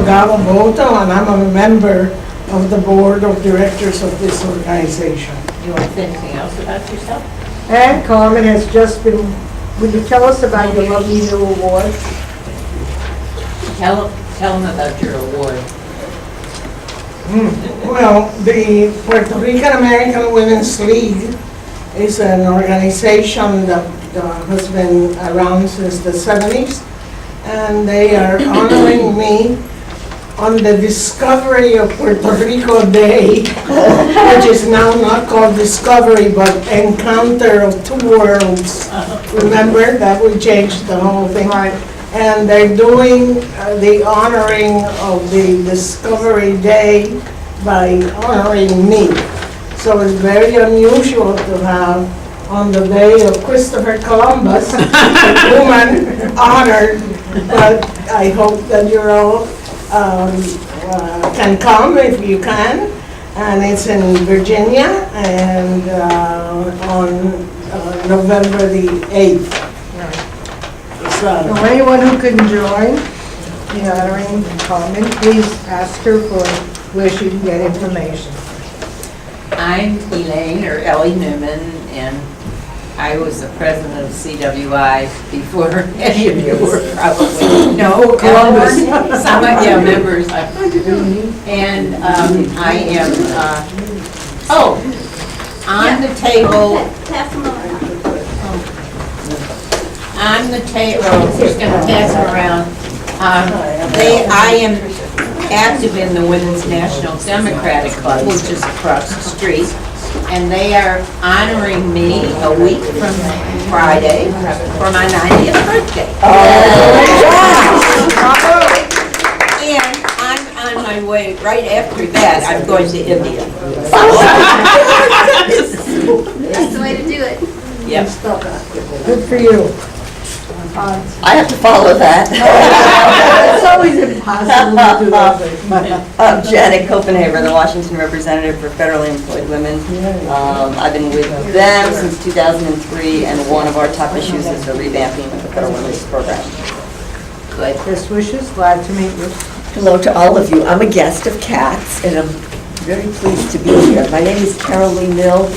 Gabo Boto, and I'm a member of the board of directors of this organization. You want to say anything else about yourself? And Carmen has just been, would you tell us about your lovely new award? Tell them about your award. Well, the Puerto Rican American Women's League is an organization that has been around since the 70s, and they are honoring me on the Discovery of Puerto Rico Day, which is now not called Discovery, but Encounter of Two Worlds. Remember that we changed the whole thing? Right. And they're doing the honoring of the Discovery Day by honoring me. So it's very unusual to have on the day of Christopher Columbus, a woman honored, but I hope that you all can come if you can. And it's in Virginia, and on November the 8th. So anyone who can join in honoring Carmen, please ask her for where she can get information. I'm Elaine, or Ellie Newman, and I was the president of CWI before any of you were probably. No, Columbus. Some of you members. And I am, on the table. On the table, just going to pass it around. I am active in the Women's National Democratic Club, which is across the street, and they are honoring me a week from Friday for my 90th birthday. And I'm on my way, right after that, I'm going to India. That's the way to do it. Yep. Good for you. I have to follow that. It's always impossible to do that. I'm Janet Copenhaver, the Washington representative for federally employed women. I've been with them since 2003, and one of our top issues is the revamping of the federal women's program. Good. Best wishes, glad to meet you. Hello to all of you. I'm a guest of CATS, and I'm very pleased to be here. My name is Caroline Mills,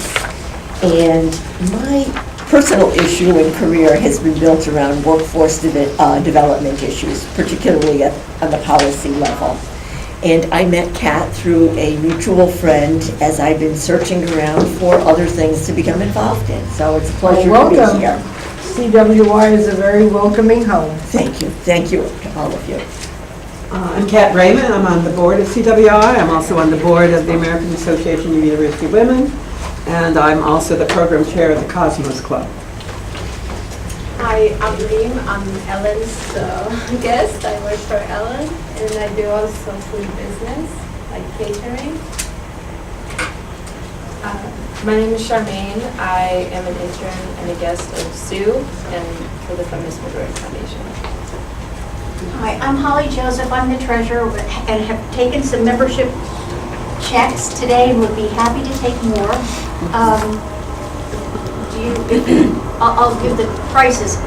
and my personal issue and career has been built around workforce development issues, particularly on the policy level. And I met Kat through a mutual friend as I've been searching around for other things to become involved in. So it's a pleasure to be here. CWI is a very welcoming home. Thank you. Thank you to all of you. I'm Kat Raymond. I'm on the board of CWI. I'm also on the board of the American Association of University Women, and I'm also the program chair of the Cosmos Club. Hi, I'm Reem. I'm Ellen's guest. I work for Ellen, and I do also food business, like catering. My name is Charmaine. I am an intern and a guest of Sue and for the Feminist Majority Foundation. Hi, I'm Holly Joseph. I'm the treasurer and have taken some membership checks today and would be happy to take more. I'll give the prices.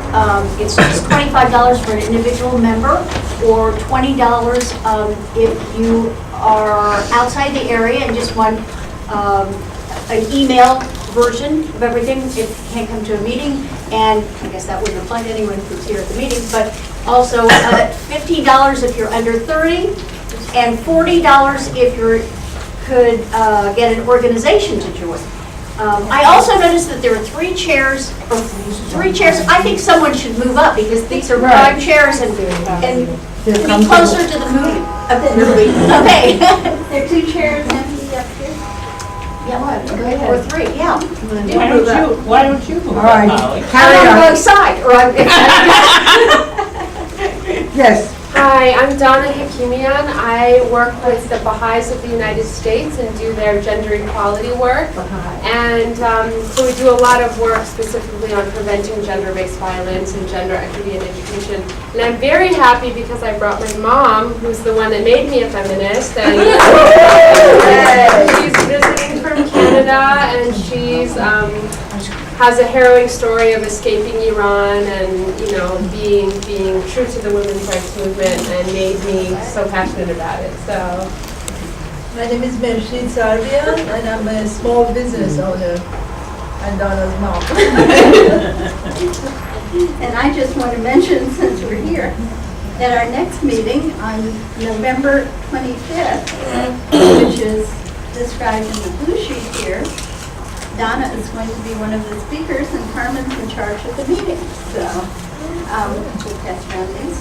It's just $25 for an individual member, or $20 if you are outside the area and just want an email version of everything if you can't come to a meeting. And I guess that wouldn't apply to anyone who's here at the meeting, but also $50 if you're under 30, and $40 if you could get an organization to join. I also noticed that there are three chairs. I think someone should move up because these are prime chairs and to be closer to the movie. Okay. There are two chairs empty up here. Yeah, or three, yeah. Why don't you move All right. up, Molly? Carry I'm on on. the wrong side, or I'm. Yes. Hi, I'm Donna Hakimian. I work with the Baha'is of the United States and do their gender equality work. And so we do a lot of work specifically on preventing gender-based violence and gender equity in education. And I'm very happy because I brought my mom, who's the one that made me a feminist, and she's visiting from Canada, and she's has a harrowing story of escaping Iran and, you know, being true to the women's rights movement, and made me so passionate about it. So. My name is Mershid Sarbian, and I'm a small business owner and Donna's mom. And I just want to mention, since we're here, at our next meeting on November 25th, which is described in the blue sheet here, Donna is going to be one of the speakers and Carmen's in charge of the meeting. So we'll pass around these.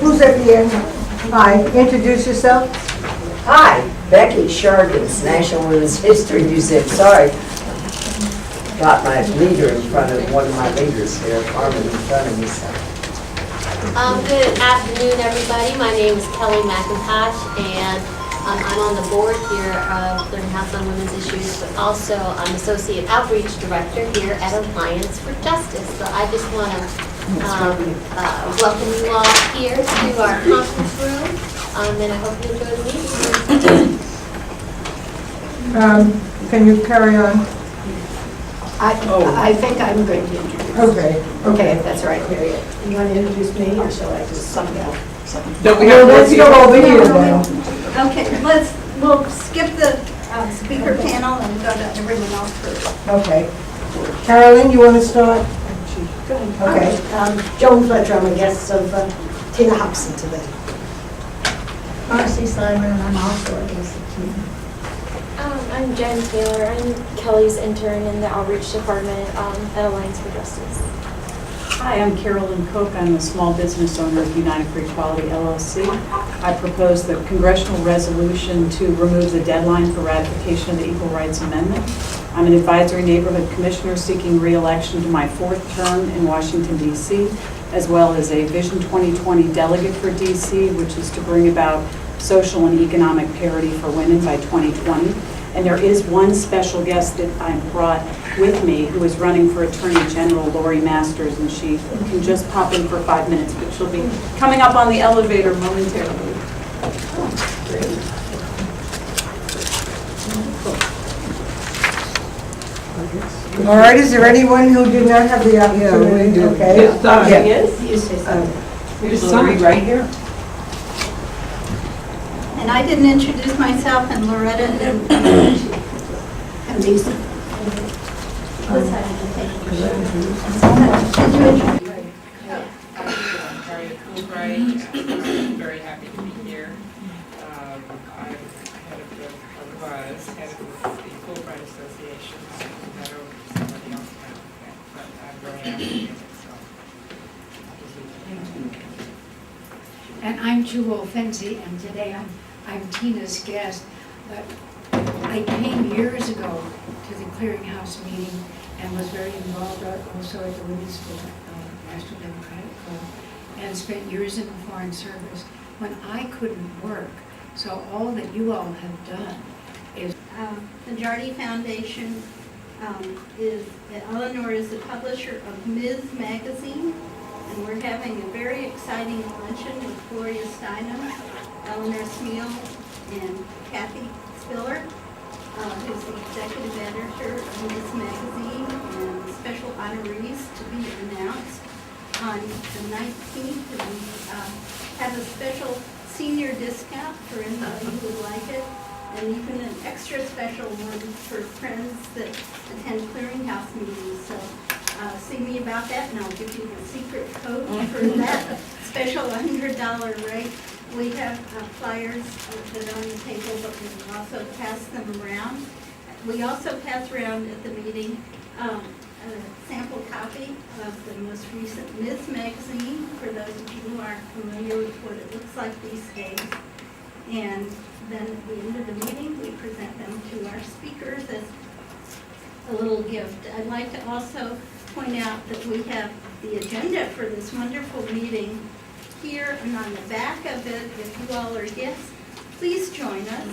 Who's at the end? Hi, introduce yourself. Hi, Becky Shargis, National Women's History Museum. Sorry, got my leader in front of one of my leaders here, Carmen, in front of me. So. Good afternoon, everybody. My name is Kelly McIntosh, and I'm on the board here of Clearinghouse on Women's Issues, but also I'm Associate Outreach Director here at Alliance for Justice. So I just want to welcome you all here to our conference room, and I hope you enjoy the meeting. Can you carry on? I think I'm going to introduce. Okay. Okay, if that's right, period. You want to introduce me, or shall I just sum it up? Let's go over here then. Okay, we'll skip the speaker panel and go to everyone else first. Okay. Carolyn, you want to start? Okay. Joan Fletcher, I'm a guest of Tina Hobson today. Marcy Simon, and I'm also a guest of Tina. I'm Jen Taylor. I'm Kelly's intern in the outreach department at Alliance for Justice. Hi, I'm Carolyn Cook. I'm a small business owner of United for Equality, LLC. I propose the congressional resolution to remove the deadline for ratification of the Equal Rights Amendment. I'm an advisory neighborhood commissioner seeking re-election to my 4th term in Washington, D.C., as well as a Vision 2020 delegate for D.C., which is to bring about social and economic parity for women by 2020. And there is one special guest that I brought with me who is running for Attorney General, Lori Masters, and she can just pop in for 5 minutes, but she'll be coming up on the elevator momentarily. All right, is there anyone who did not have the opportunity? we do. Okay. Yes, Donna. Yeah. You say something. Here's Lori right here. And I didn't introduce myself, and Loretta and Lisa. Let's have you take it. Harriet Fulbright. I'm very happy to be here. I'm head of the Fulbright Association. That over somebody else now, but I'm very happy to be here. And I'm Jewel Fenzi, and today I'm Tina's guest. But I came years ago to the Clearinghouse meeting and was very involved also at the Women's National Democratic Club, and spent years in the Foreign Service when I couldn't work. So all that you all have done is... The Jardy Foundation Eleanor is the publisher of Ms. Magazine, and we're having a very exciting luncheon with Gloria Steinem, Eleanor Smeal, and Kathy Spiller, who's the executive editor of Ms. Magazine, and special honorees to be announced on the 19th. And we have a special senior discount for anybody who would like it, and even an extra special one for friends that attend Clearinghouse meetings. So see me about that, and I'll give you the secret code for that special $100 rate. We have flyers that are on the table, but we also pass them around. We also pass around at the meeting a sample copy of the most recent Ms. Magazine, for those of you who aren't familiar with what it looks like these days. And then at the end of the meeting, we present them to our speakers as a little gift. I'd like to also point out that we have the agenda for this wonderful meeting here, and on the back of it, if you all are guests, please join us.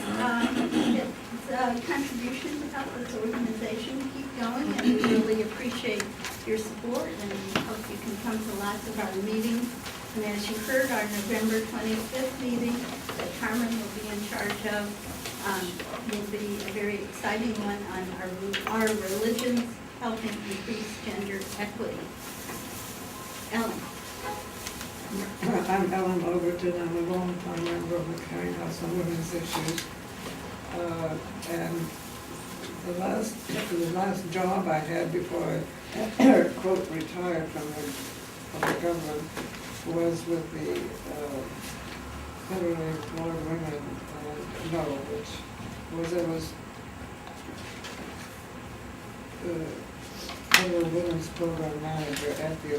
It's a contribution to help this organization keep going, and we really appreciate your support, and hope you can come to lots of our meetings. And as you heard, our November 25th meeting that Carmen will be in charge of will be a very exciting one on our religions helping increase gender equity. Ellen. I'm Ellen Overton. I'm a longtime member of the Clearinghouse on Women's Issues. And the last job I had before I quote retired from the government was with the Federally Employed Women, it was the Federal Women's Program Manager at the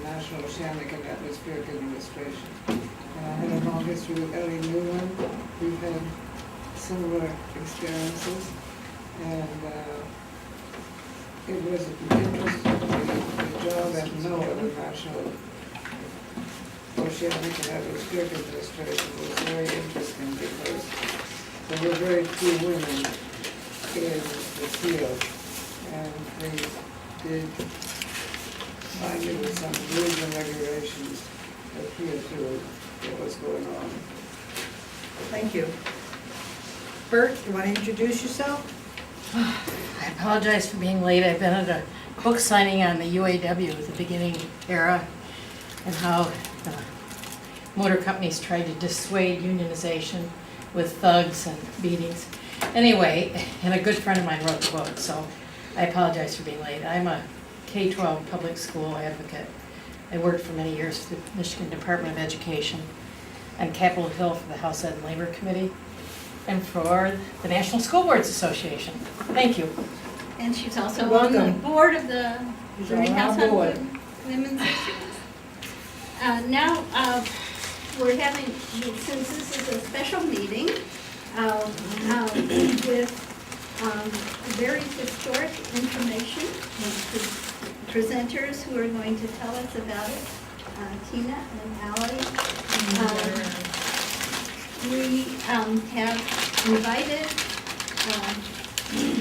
National Oceanic and Atmospheric Administration. And I had a long history with Ellie Newland. We've had similar experiences, and it was interesting. The job at NOAA, the National Oceanic and Atmospheric Administration, was very interesting because there were very few women in the field, and they did find there were some rules and regulations that adhere to what was going on. Thank you. Bert, you want to introduce yourself? I apologize for being late. I've been at a book signing on the UAW, the beginning era, and how the motor companies tried to dissuade unionization with thugs and beatings. Anyway, and a good friend of mine wrote the book, so I apologize for being late. I'm a K-12 public school advocate. I worked for many years for the Michigan Department of Education and Capitol Hill for the House Ed and Labor Committee and for the National School Boards Association. Thank you. And she's also You're on the welcome. board of the She's Clearinghouse on our board. on Women's Issues. Now, we're having, since this is a special meeting, with very historic information, and presenters who are going to tell us about it, Tina and Allie. We have invited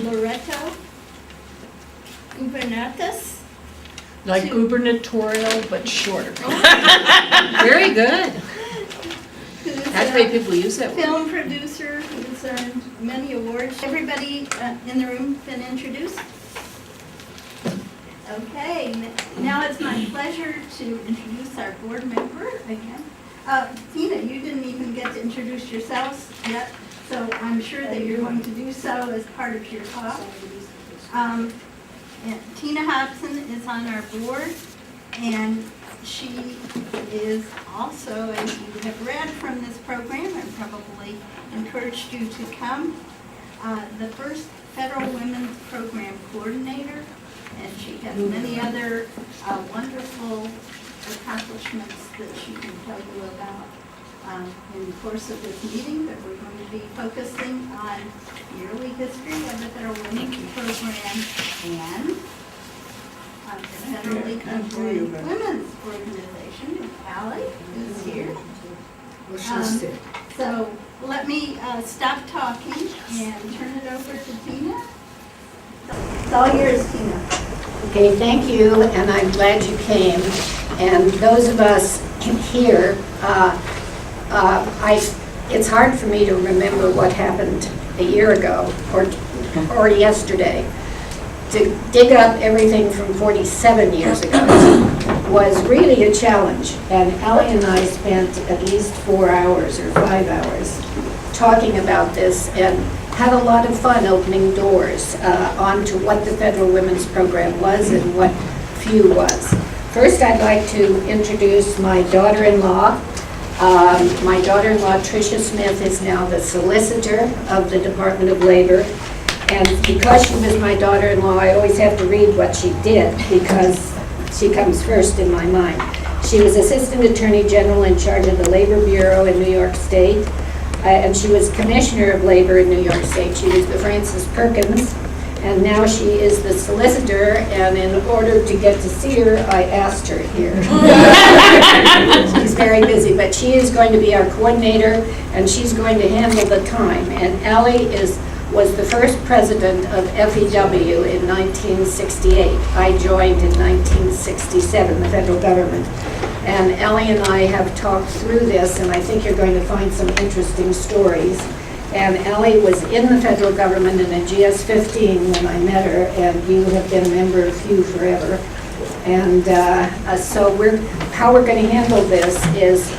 Loreto Gubernatus. Like gubernatorial, but shorter. Very good. That's the way people use that word. Film producer who's earned many awards. Everybody in the room been introduced? Okay, now it's my pleasure to introduce our board member again. Tina, you didn't even get to introduce yourselves yet, so I'm sure that you're going to do so as part of your talk. And Tina Hobson is on our board, and she is also, as you have read from this program and probably encouraged you to come, the first Federal Women's Program Coordinator, and she has many other wonderful accomplishments that she can tell you about in the course of this meeting, but we're going to be focusing on the early history of the Federal Women's Program and the Federally Employed Women's Organization. Allie is here. So let me stop talking and turn it over to Tina. It's all yours, Tina. Okay, thank you, and I'm glad you came. And those of us here, it's hard for me to remember what happened a year ago or yesterday. To dig up everything from 47 years ago was really a challenge. And Allie and I spent at least 4 hours or 5 hours talking about this and had a lot of fun opening doors onto what the Federal Women's Program was and what FEW was. First, I'd like to introduce my daughter-in-law. My daughter-in-law, Tricia Smith, is now the solicitor of the Department of Labor. And because she was my daughter-in-law, I always have to read what she did because she comes first in my mind. She was Assistant Attorney General in charge of the Labor Bureau in New York State. And she was Commissioner of Labor in New York State. She was the Frances Perkins. And now she is the solicitor, and in order to get to see her, I asked her here. She's very busy, but she is going to be our coordinator, and she's going to handle the time. And Allie was the first president of FEW in 1968. I joined in 1967, the federal government. And Ellie and I have talked through this, and I think you're going to find some interesting stories. And Ellie was in the federal government in a GS-15 when I met her, and you have been a member of HUE forever. And so how we're going to handle this is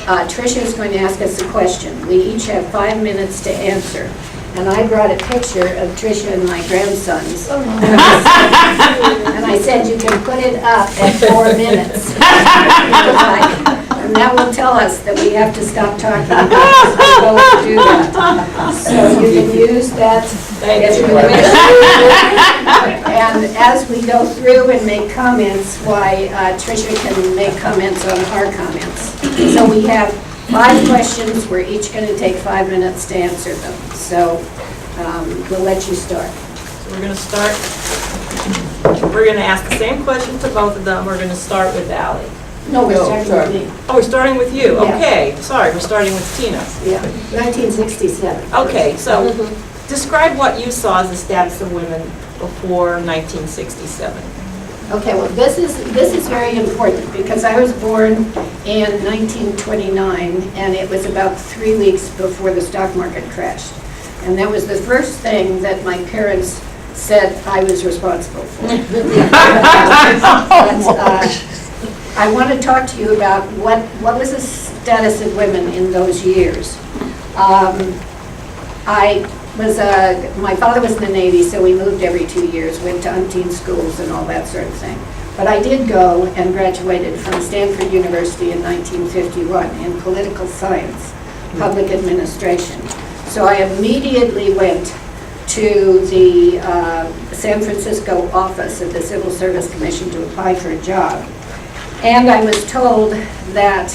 Tricia is going to ask us a question. We each have 5 minutes to answer. And I brought a picture of Tricia and my grandsons. And I said, you can put it up at 4 minutes. And that will tell us that we have to stop talking about to do that. So you can use that as you wish. And as we go through and make comments, Tricia can make comments on our comments. So we have 5 questions. We're each going to take 5 minutes to answer them. So we'll let you start. So we're going to start. We're going to ask the same question to both of them. We're going to start with Allie. No, we're starting with me. Oh, we're starting with you. Yeah. Okay. Sorry, we're starting with Tina. Yeah, 1967. Okay, so describe what you saw as the status of women before 1967. Okay, well, this is very important because I was born in 1929, and it was about 3 weeks before the stock market crashed. And that was the first thing that my parents said I was responsible for. I want to talk to you about what was the status of women in those years. My father was in the Navy, so we moved every 2 years, went to umpteen schools and all that sort of thing. But I did go and graduated from Stanford University in 1951 in political science, public administration. So I immediately went to the San Francisco office of the Civil Service Commission to apply for a job. And I was told that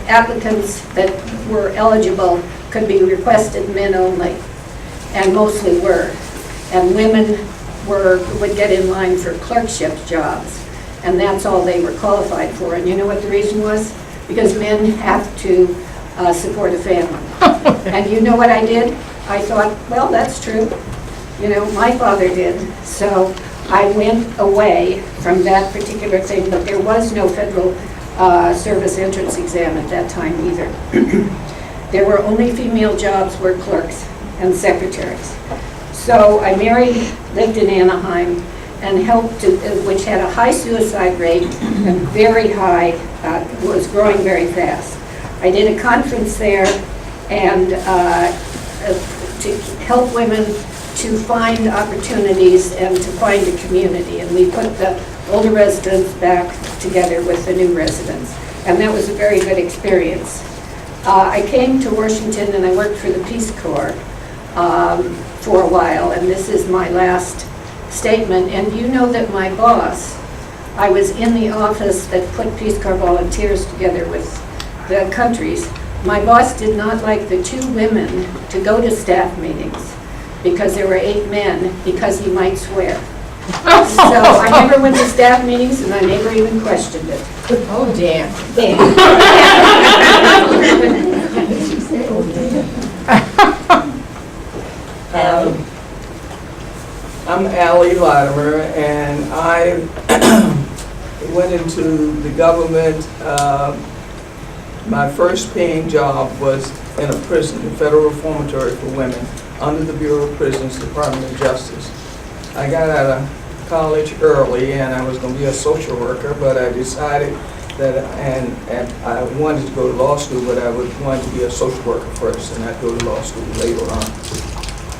applicants that were eligible could be requested men only, and mostly were. And women would get in line for clerkship jobs, and that's all they were qualified for. And you know what the reason was? Because men have to support a family. And you know what I did? I thought, well, that's true. You know, my father did. So I went away from that particular thing, but there was no federal service entrance exam at that time either. There were only female jobs were clerks and secretaries. So I married, lived in Anaheim, and helped, which had a high suicide rate and very high, was growing very fast. I did a conference there and to help women to find opportunities and to find a community. And we put the older residents back together with the new residents. And that was a very good experience. I came to Washington and I worked for the Peace Corps for a while, and this is my last statement. And you know that my boss, I was in the office that put Peace Corps volunteers together with the countries. My boss did not like the 2 women to go to staff meetings because there were 8 men, because he might swear. So I never went to staff meetings, and I never even questioned it. Oh, damn. I'm Allie Latimer, and I went into the government. My first paying job was in a prison, the Federal Reformatory for Women, under the Bureau of Prisons, Department of Justice. I got out of college early, and I was going to be a social worker, but I decided that, and I wanted to go to law school, but I wanted to be a social worker first, and I'd go to law school later on.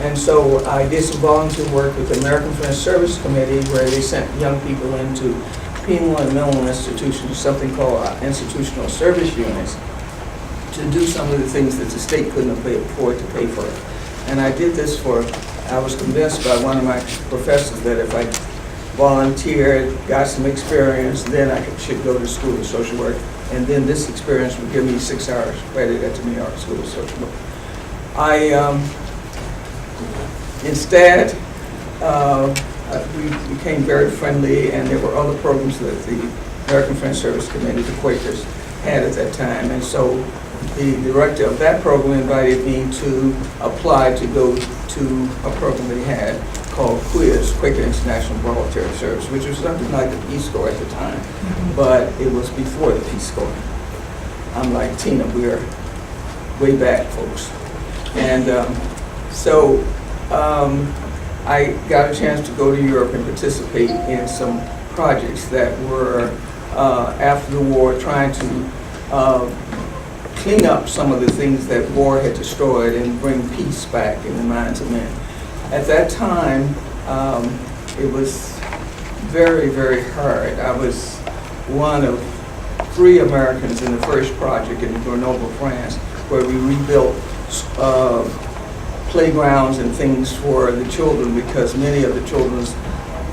And so I did some volunteer work with the American Friends Service Committee, where they sent young people into penal and mental institutions, something called institutional service units, to do some of the things that the state couldn't afford to pay for. And I did this I was convinced by one of my professors that if I volunteered, got some experience, then I should go to school of social work. And then this experience would give me 6 hours credit at the New York School of Social Work. Instead, we became very friendly, and there were other programs that the American Friends Service Committee, the Quakers, had at that time. And so the director of that program invited me to apply to go to a program that he had. called QUIZ, Quaker International Voluntary Service, which was something like the Peace Corps at the time, but it was before the Peace Corps. I'm like Tina, we're way back, folks. And I got a chance to go to Europe and participate in some projects that were after the war, trying to clean up some of the things that war had destroyed and bring peace back in the minds of men. At that time, it was very, very hard. I was one of 3 Americans in the first project in Grenoble, France, where we rebuilt playgrounds and things for the children, because many of the children's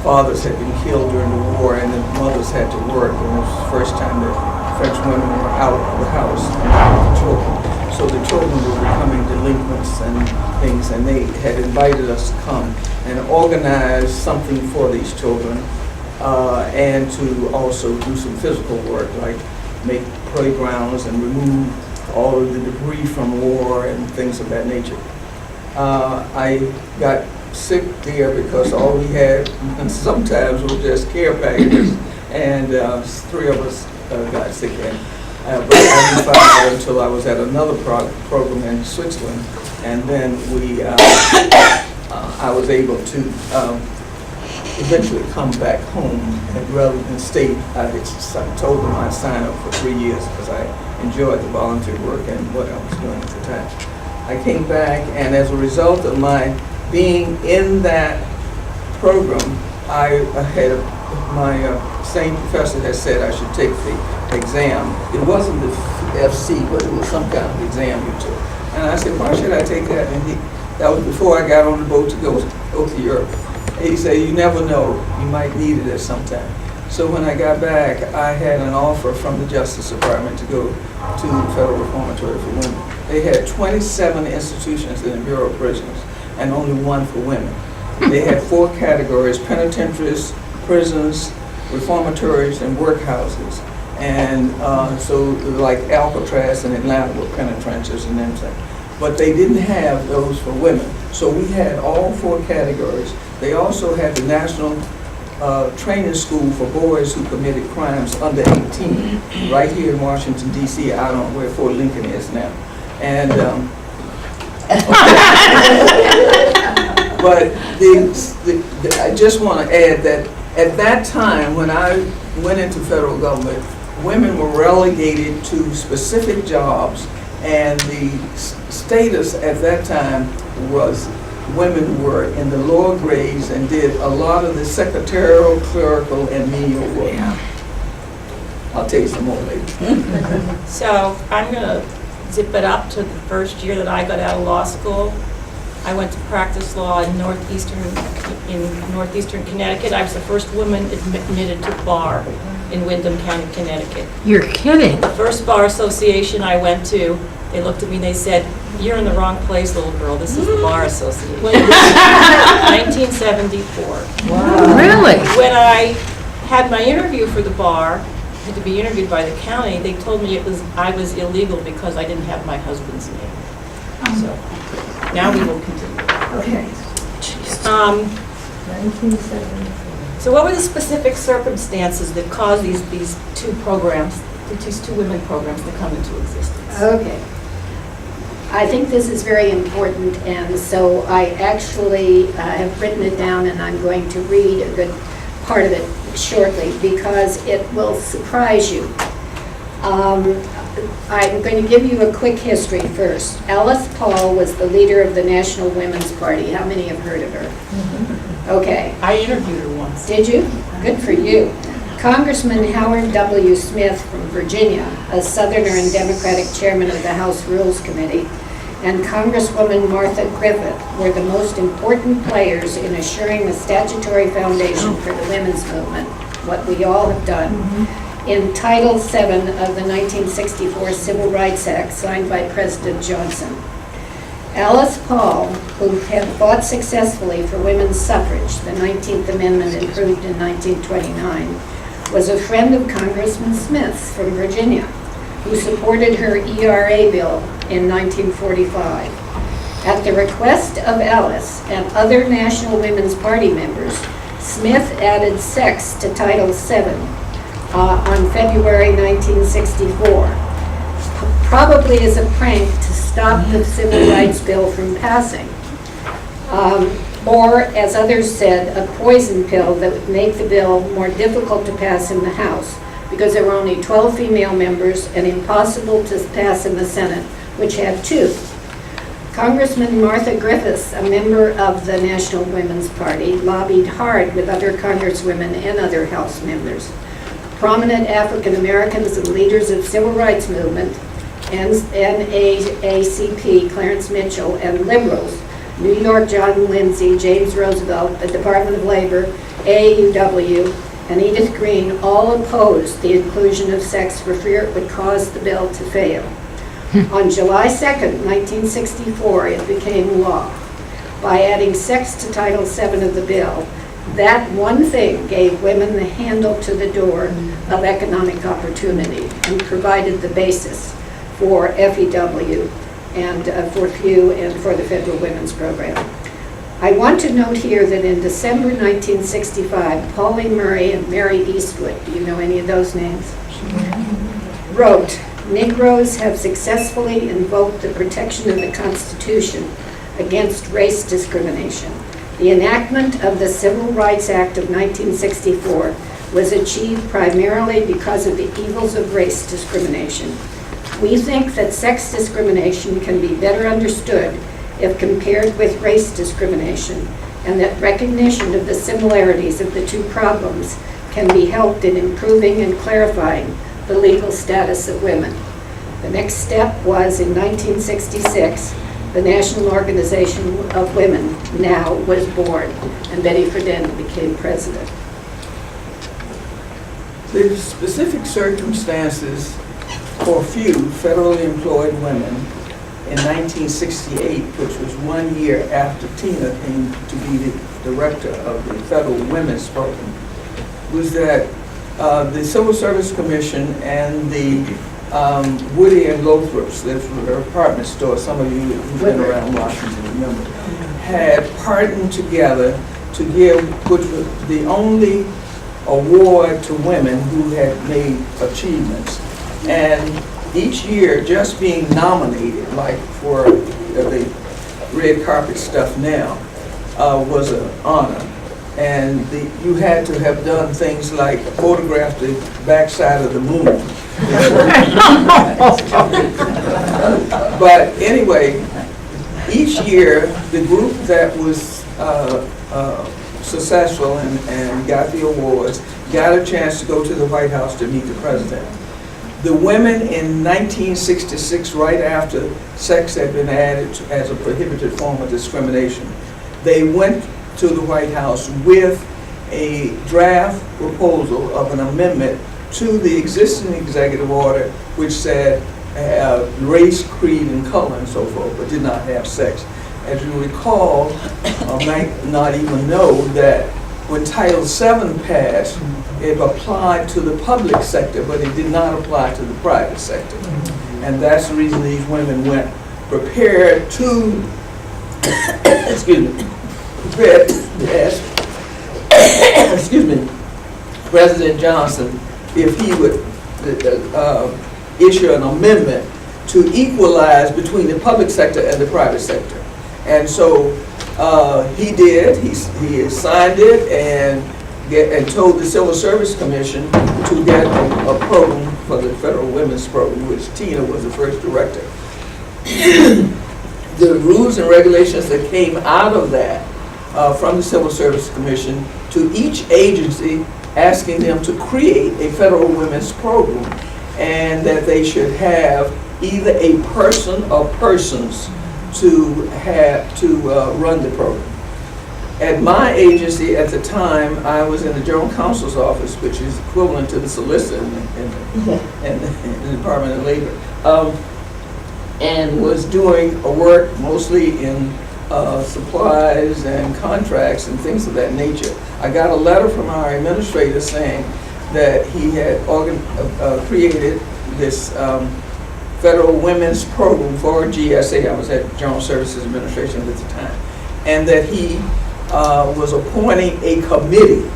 fathers had been killed during the war and the mothers had to work, and it was the first time that French women were out of the house with the children. So the children were becoming delinquents and things, and they had invited us to come and organize something for these children, and to also do some physical work, like make playgrounds and remove all of the debris from war and things of that nature. I got sick there because all we had sometimes were just care packages, and 3 of us got sick. But I didn't find out until I was at another program in Switzerland, and then I was able to eventually come back home, and rather than stay, I told them I'd sign up for 3 years because I enjoyed the volunteer work and what I was doing at the time. I came back, and as a result of my being in that program, my same professor had said I should take the exam. It wasn't the FC, but it was some kind of exam you took. And I said, why should I take that? And that was before I got on the boat to go to Europe. And he said, you never know, you might need it at some time. So when I got back, I had an offer from the Justice Department to go to the Federal Reformatory for Women. They had 27 institutions in the Bureau of Prisons, and only 1 for women. They had 4 categories: penitentiaries, prisons, reformatories, and workhouses. And so like Alcatraz and Atlanta were penitentiaries and everything. But they didn't have those for women. So we had all 4 categories. They also had the National Training School for boys who committed crimes under 18, right here in Washington, D.C., out on where Fort Lincoln is now. And but I just want to add that at that time, when I went into federal government, women were relegated to specific jobs, and the status at that time was women were in the lower grades and did a lot of the secretarial, clerical, and menial work. I'll tell you some more later. So I'm going to zip it up to the first year that I got out of law school. I went to practice law in northeastern Connecticut. I was the first woman admitted to bar in Windham County, Connecticut. You're kidding. The first bar association I went to, they looked at me and they said, "You're in the wrong place, little girl. This is the Bar Association." 1974. Wow. Really? When I had my interview for the bar, had to be interviewed by the county, they told me I was illegal because I didn't have my husband's name. So now we will continue. Okay. 1970. So what were the specific circumstances that caused these 2 programs, these 2 women programs to come into existence? Okay. I think this is very important, and so I actually have written it down, and I'm going to read a good part of it shortly because it will surprise you. I'm going to give you a quick history first. Alice Paul was the leader of the National Women's Party. How many have heard of her? Okay. I interviewed her once. Did you? Good for you. Congressman Howard W. Smith from Virginia, a Southerner and Democratic chairman of the House Rules Committee, and Congresswoman Martha Griffith were the most important players in assuring the statutory foundation for the women's movement, what we all have done, in Title VII of the 1964 Civil Rights Act signed by President Johnson. Alice Paul, who had fought successfully for women's suffrage, the 19th Amendment improved in 1929, was a friend of Congressman Smith's from Virginia, who supported her ERA bill in 1945. At the request of Ellis and other National Women's Party members, Smith added sex to Title VII on February 1964, probably as a prank to stop the Civil Rights Bill from passing. Or, as others said, a poison pill that would make the bill more difficult to pass in the House because there were only 12 female members and impossible to pass in the Senate, which had 2. Congressman Martha Griffiths, a member of the National Women's Party, lobbied hard with other congresswomen and other House members. Prominent African Americans and leaders of civil rights movement, NAACP, Clarence Mitchell, and liberals, New York John Lindsay, James Roosevelt, the Department of Labor, AAUW, and Edith Green all opposed the inclusion of sex for fear it would cause the bill to fail. On July 2nd, 1964, it became law. By adding sex to Title VII of the bill, that one thing gave women the handle to the door of economic opportunity and provided the basis for FEW and for FEW and for the Federal Women's Program. I want to note here that in December 1965, Pauline Murray and Mary Eastwood, do you know any of those names? Wrote, "Negroes have successfully invoked the protection of the Constitution against race discrimination. The enactment of the Civil Rights Act of 1964 was achieved primarily because of the evils of race discrimination. We think that sex discrimination can be better understood if compared with race discrimination, and that recognition of the similarities of the two problems can be helped in improving and clarifying the legal status of women." The next step was in 1966, the National Organization of Women, NOW, was born, and Betty Friedan became president. The specific circumstances for few federally employed women in 1968, which was 1 year after Tina came to be the director of the Federal Women's Program, was that the Civil Service Commission and the Woody and Lothrop's, that's their apartment store, some of you who've been around Washington remember, had partnered together to give, which was the only award to women who had made achievements. And each year, just being nominated, like for the red carpet stuff now, was an honor. And you had to have done things like photograph the backside of the moon. But anyway, each year, the group that was successful and got the awards got a chance to go to the White House to meet the president. The women in 1966, right after sex had been added as a prohibited form of discrimination, they went to the White House with a draft proposal of an amendment to the existing executive order, which said race, creed, and color, and so forth, but did not have sex. As you recall, or might not even know, that when Title VII passed, it applied to the public sector, but it did not apply to the private sector. And that's the reason these women went prepared to, excuse me, prepared to ask, excuse me, President Johnson if he would issue an amendment to equalize between the public sector and the private sector. And so he did. He signed it and told the Civil Service Commission to get a program for the Federal Women's Program, which Tina was the first director. The rules and regulations that came out of that from the Civil Service Commission to each agency, asking them to create a Federal Women's Program, and that they should have either a person or persons to run the program. At my agency at the time, I was in the General Counsel's office, which is equivalent to the solicitor in the Department of Labor, and was doing work mostly in supplies and contracts and things of that nature. I got a letter from our administrator saying that he had created this Federal Women's Program for GSA. I was at General Services Administration at the time. And that he was appointing a committee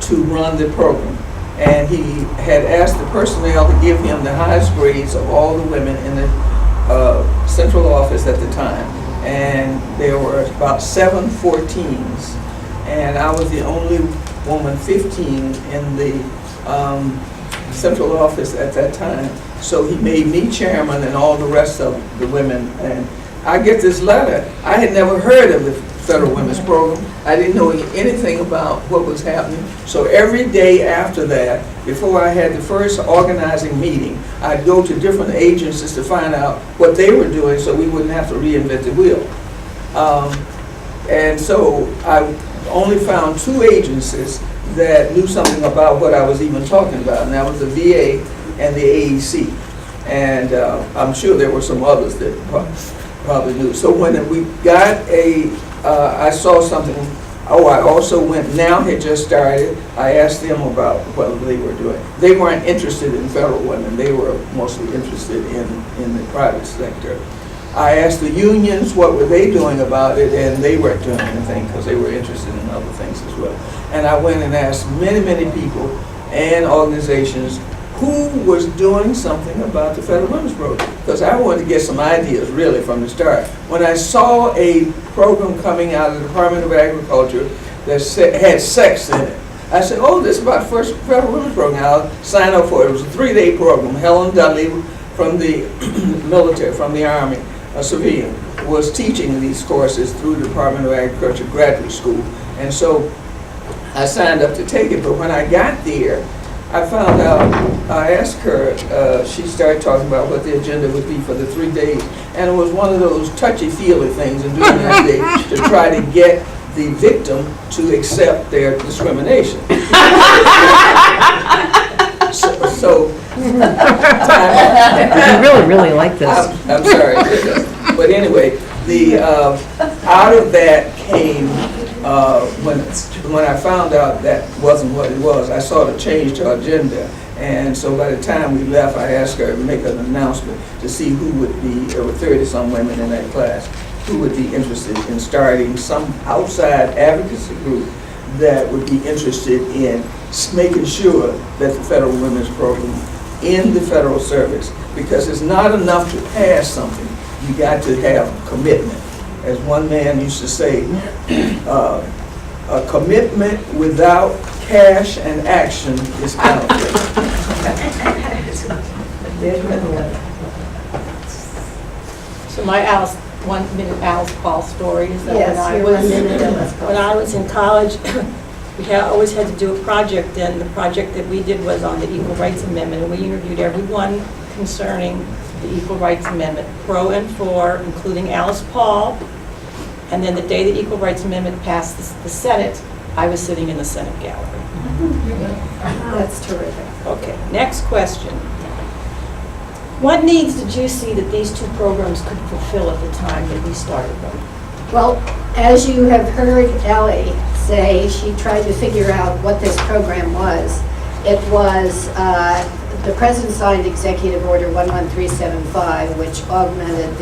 to run the program. And he had asked the personnel to give him the highest grades of all the women in the central office at the time. And there were about 7 14s. And I was the only woman 15 in the central office at that time. So he made me chairman and all the rest of the women. And I get this letter. I had never heard of the Federal Women's Program. I didn't know anything about what was happening. So every day after that, before I had the first organizing meeting, I'd go to different agencies to find out what they were doing so we wouldn't have to reinvent the wheel. And so I only found 2 agencies that knew something about what I was even talking about, and that was the VA and the AEC. And I'm sure there were some others that probably knew. So when we got I saw something. Oh, I also went, now had just started, I asked them about what they were doing. They weren't interested in federal women, they were mostly interested in the private sector. I asked the unions what were they doing about it, and they weren't doing anything because they were interested in other things as well. And I went and asked many, many people and organizations who was doing something about the Federal Women's Program, because I wanted to get some ideas really from the start. When I saw a program coming out of the Department of Agriculture that had sex in it, I said, oh, this is about the first Federal Women's Program. I'll sign up for it. It was a 3-day program. Helen Dudley from the military, from the Army, a civilian, was teaching these courses through the Department of Agriculture graduate school. And so I signed up to take it, but when I got there, I found out, I asked her, she started talking about what the agenda would be for the 3 days, and it was one of those touchy-feely things in doing that day to try to get the victim to accept their discrimination. So You really like this. I'm sorry, but anyway, out of that came, when I found out that wasn't what it was, I sort of changed her agenda. And so by the time we left, I asked her to make an announcement to see who would be, there were 30-some women in that class, who would be interested in starting some outside advocacy group that would be interested in making sure that the Federal Women's Program in the federal service, because it's not enough to pass something, you got to have commitment. As one man used to say, a commitment without cash and action is counterfeit. So my Alice, 1 minute Alice Paul story is that Yes, your 1 minute Alice Paul. when I was in college, we always had to do a project, and the project that we did was on the Equal Rights Amendment, and we interviewed everyone concerning the Equal Rights Amendment, pro and for, including Alice Paul. And then the day the Equal Rights Amendment passed the Senate, I was sitting in the Senate gallery. That's terrific. Okay, next question. What needs did you see that these 2 programs could fulfill at the time that we started them? Well, as you have heard Ellie say, she tried to figure out what this program was. It was, the President signed Executive Order 11375, which augmented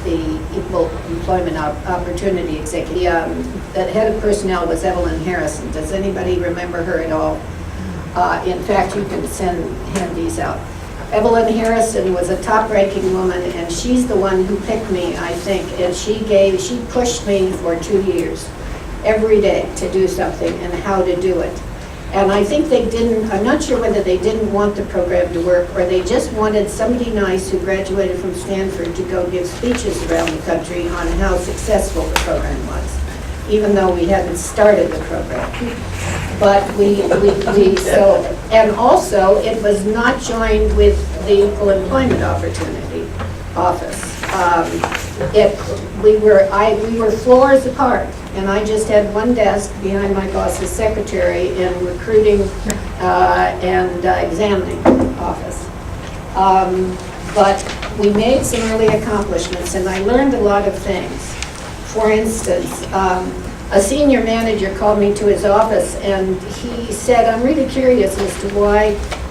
the Equal Employment Opportunity Executive. The head of personnel was Evelyn Harrison. Does anybody remember her at all? In fact, you can hand these out. Evelyn Harrison was a top-ranking woman, and she's the one who picked me, I think, and she pushed me for 2 years, every day, to do something and how to do it. And I think they didn't, I'm not sure whether they didn't want the program to work or they just wanted somebody nice who graduated from Stanford to go give speeches around the country on how successful the program was, even though we hadn't started the program. But and also it was not joined with the Equal Employment Opportunity Office. We were floors apart, and I just had one desk behind my boss's secretary in recruiting and examining office. But we made some early accomplishments, and I learned a lot of things. For instance, a senior manager called me to his office, and he said, I'm really curious as to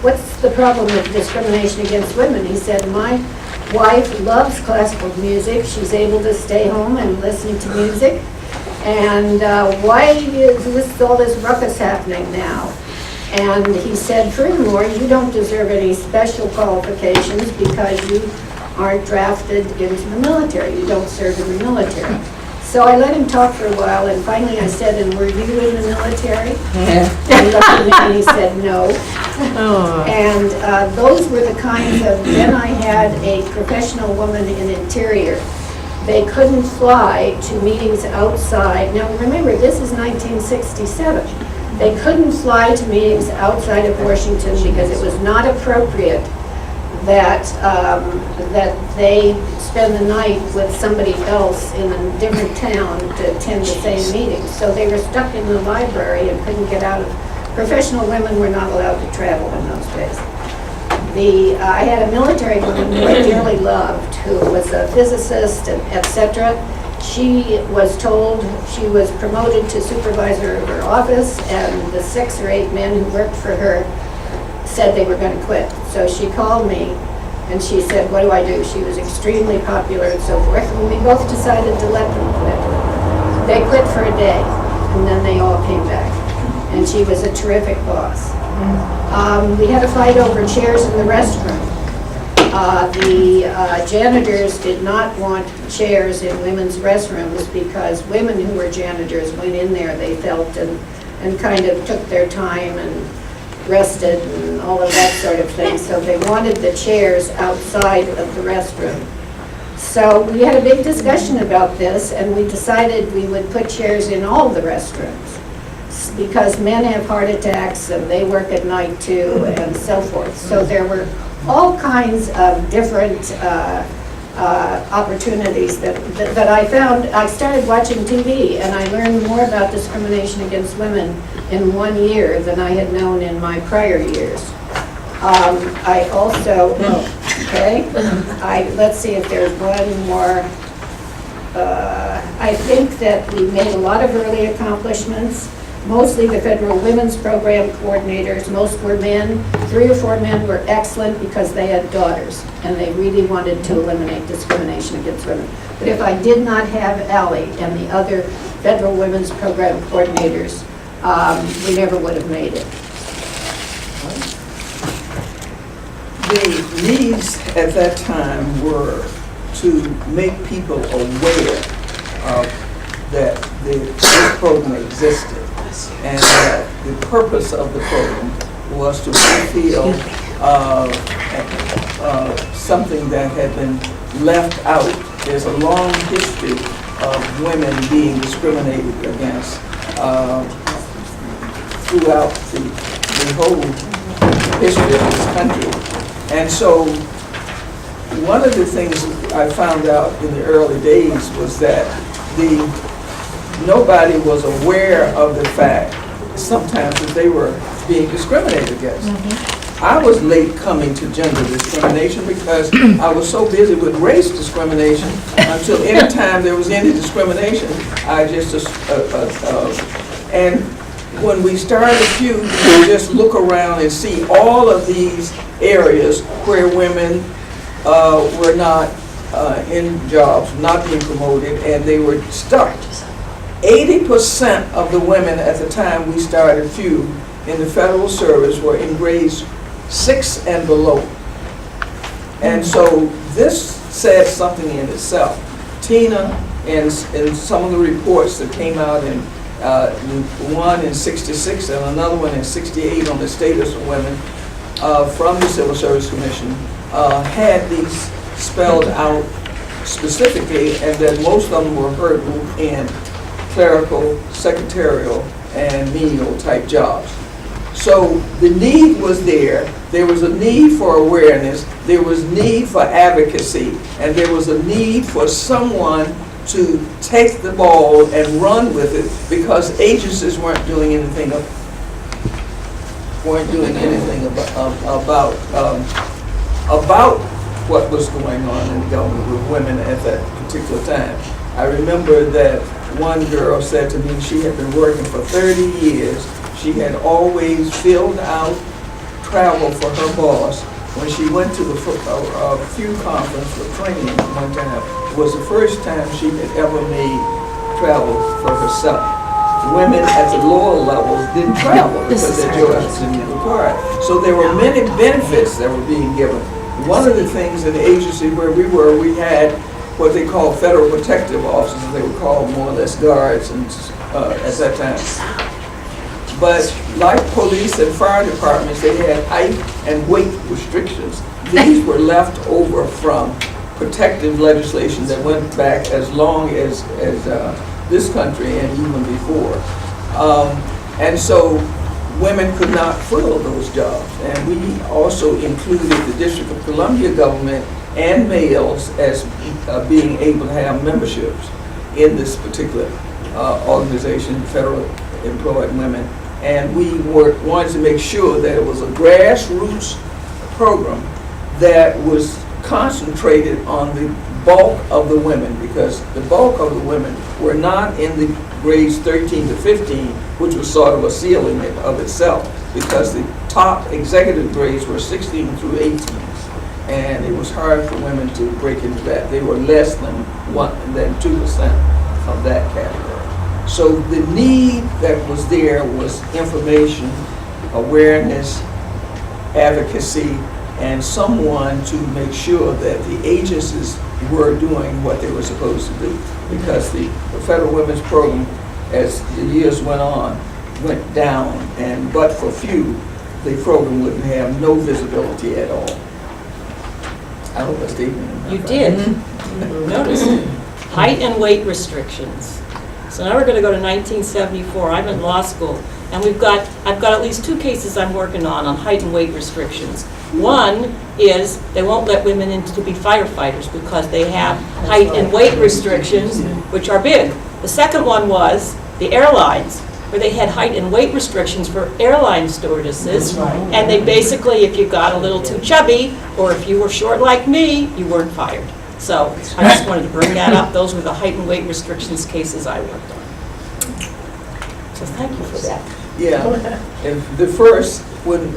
what's the problem with discrimination against women? He said, my wife loves classical music. She's able to stay home and listen to music. And why is all this ruckus happening now? And he said, furthermore, you don't deserve any special qualifications because you aren't drafted into the military. You don't serve in the military. So I let him talk for a while, and finally I said, and were you in the military? And he looked at me and he said, no. And those were the kinds of, then I had a professional woman in interior. They couldn't fly to meetings outside. Now remember, this is 1967. They couldn't fly to meetings outside of Washington because it was not appropriate that that they spend the night with somebody else in a different town to attend the same meeting. So they were stuck in the library and couldn't get out of. Professional women were not allowed to travel in those days. I had a military woman who I dearly loved, who was a physicist, and etc. She was told she was promoted to supervisor of her office, and the 6 or 8 men who worked for her said they were going to quit. So she called me and she said, what do I do? She was extremely popular and so forth, and we both decided to let them quit. They quit for a day, and then they all came back, and she was a terrific boss. We had a fight over chairs in the restroom. The janitors did not want chairs in women's restrooms because women who were janitors went in there, they felt, and kind of took their time and rested and all of that sort of thing. So they wanted the chairs outside of the restroom. So we had a big discussion about this, and we decided we would put chairs in all the restrooms because men have heart attacks and they work at night too and so forth. So there were all kinds of different opportunities that I found. I started watching TV and I learned more about discrimination against women in 1 year than I had known in my prior years. I also, let's see if there's one more. I think that we made a lot of early accomplishments. Mostly the Federal Women's Program coordinators, most were men. 3 or 4 men were excellent because they had daughters and they really wanted to eliminate discrimination against women. But if I did not have Allie and the other Federal Women's Program coordinators, we never would have made it. The needs at that time were to make people aware that this program existed, and that the purpose of the program was to fulfill something that had been left out. There's a long history of women being discriminated against throughout the whole history of this country. And so one of the things I found out in the early days was that nobody was aware of the fact sometimes that they were being discriminated against. I was late coming to gender discrimination because I was so busy with race discrimination until any time there was any discrimination, I just, and when we started Pew, you just look around and see all of these areas where women were not in jobs, not being promoted, and they were stuck. 80% of the women at the time we started Pew in the federal service were in grades 6 and below. And so this said something in itself. Tina, and some of the reports that came out in one in 66 and another one in 68 on the status of women from the Civil Service Commission had these spelled out specifically, and that most of them were hurdled in clerical, secretarial, and menial type jobs. So the need was there. There was a need for awareness. There was need for advocacy, and there was a need for someone to take the ball and run with it because agencies weren't doing anything about what was going on in the government with women at that particular time. I remember that one girl said to me she had been working for 30 years. She had always filled out travel for her boss when she went to the FEW conference for training one time, it was the first time she had ever made travel for herself. Women at the lower levels didn't travel because their jobs didn't require it. So there were many benefits that were being given. One of the things in the agency where we were, we had what they call federal protective officers. They were called more or less guards and, at that time. But like police and fire departments, they had height and weight restrictions. These were left over from protective legislation that went back as long as this country and even before. And so women could not fill those jobs. And we also included the District of Columbia government and males as being able to have memberships in this particular organization, federal employed women. And we wanted to make sure that it was a grassroots program that was concentrated on the bulk of the women, because the bulk of the women were not in the grades 13 to 15, which was sort of a ceiling of itself, because the top executive grades were 16 through 18. And it was hard for women to break into that. They were less than 2% of that category. So the need that was there was information, awareness, advocacy, and someone to make sure that the agencies were doing what they were supposed to do. Because the Federal Women's Program, as the years went on, went down, and but for few, the program wouldn't have no visibility at all. I hope I stayed in. You did. Notice height and weight restrictions. So now we're going to go to 1974. I'm in law school, and I've got at least 2 cases I'm working on height and weight restrictions. One is they won't let women in to be firefighters because they have height and weight restrictions, which are big. The second one was the airlines, where they had height and weight restrictions for airline stewardesses, and they basically, if you got a little too chubby, or if you were short like me, you weren't fired. So I just wanted to bring that up. Those were the height and weight restrictions cases I worked on. So thank you for that. Yeah, and the first, when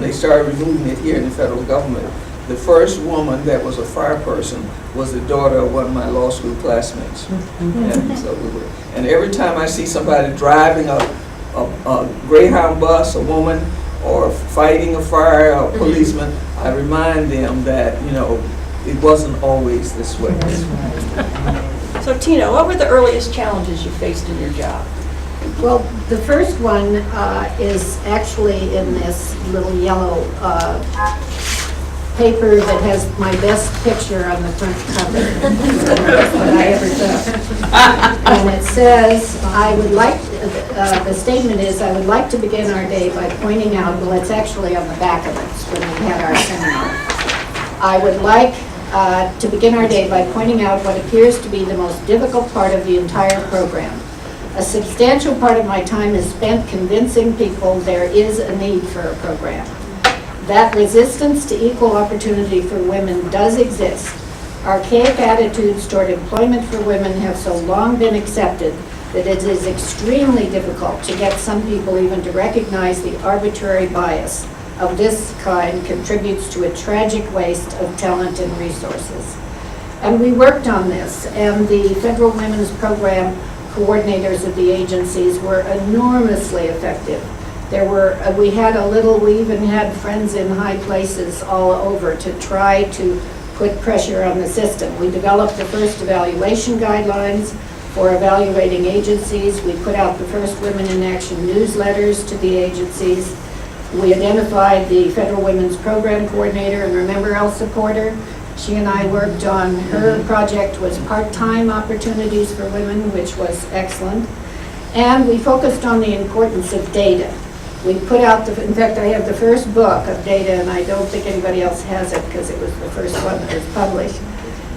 they started removing it here in the federal government, the first woman that was a fire person was the daughter of one of my law school classmates. And, so and every time I see somebody driving a Greyhound bus, a woman, or fighting a fire, or a policeman, I remind them that, you know, it wasn't always this way. So Tina, what were the earliest challenges you faced in your job? Well, the first one is actually in this little yellow paper that has my best picture on the front cover that I ever took. And it says, I would like, the statement is, I would like to begin our day by pointing out, well, it's actually on the back of it when we had our seminar. I would like to begin our day by pointing out what appears to be the most difficult part of the entire program. A substantial part of my time is spent convincing people there is a need for a program. That resistance to equal opportunity for women does exist. Archaic attitudes toward employment for women have so long been accepted that it is extremely difficult to get some people even to recognize the arbitrary bias of this kind contributes to a tragic waste of talent and resources. And we worked on this, and the Federal Women's Program coordinators of the agencies were enormously effective. There were, we even had friends in high places all over to try to put pressure on the system. We developed the first evaluation guidelines for evaluating agencies. We put out the first Women in Action newsletters to the agencies. We identified the Federal Women's Program Coordinator, and remember Elsa Porter? She and I worked on, her project was part-time opportunities for women, which was excellent. And we focused on the importance of data. We put out, in fact, I have the first book of data, and I don't think anybody else has it because it was the first one that was published.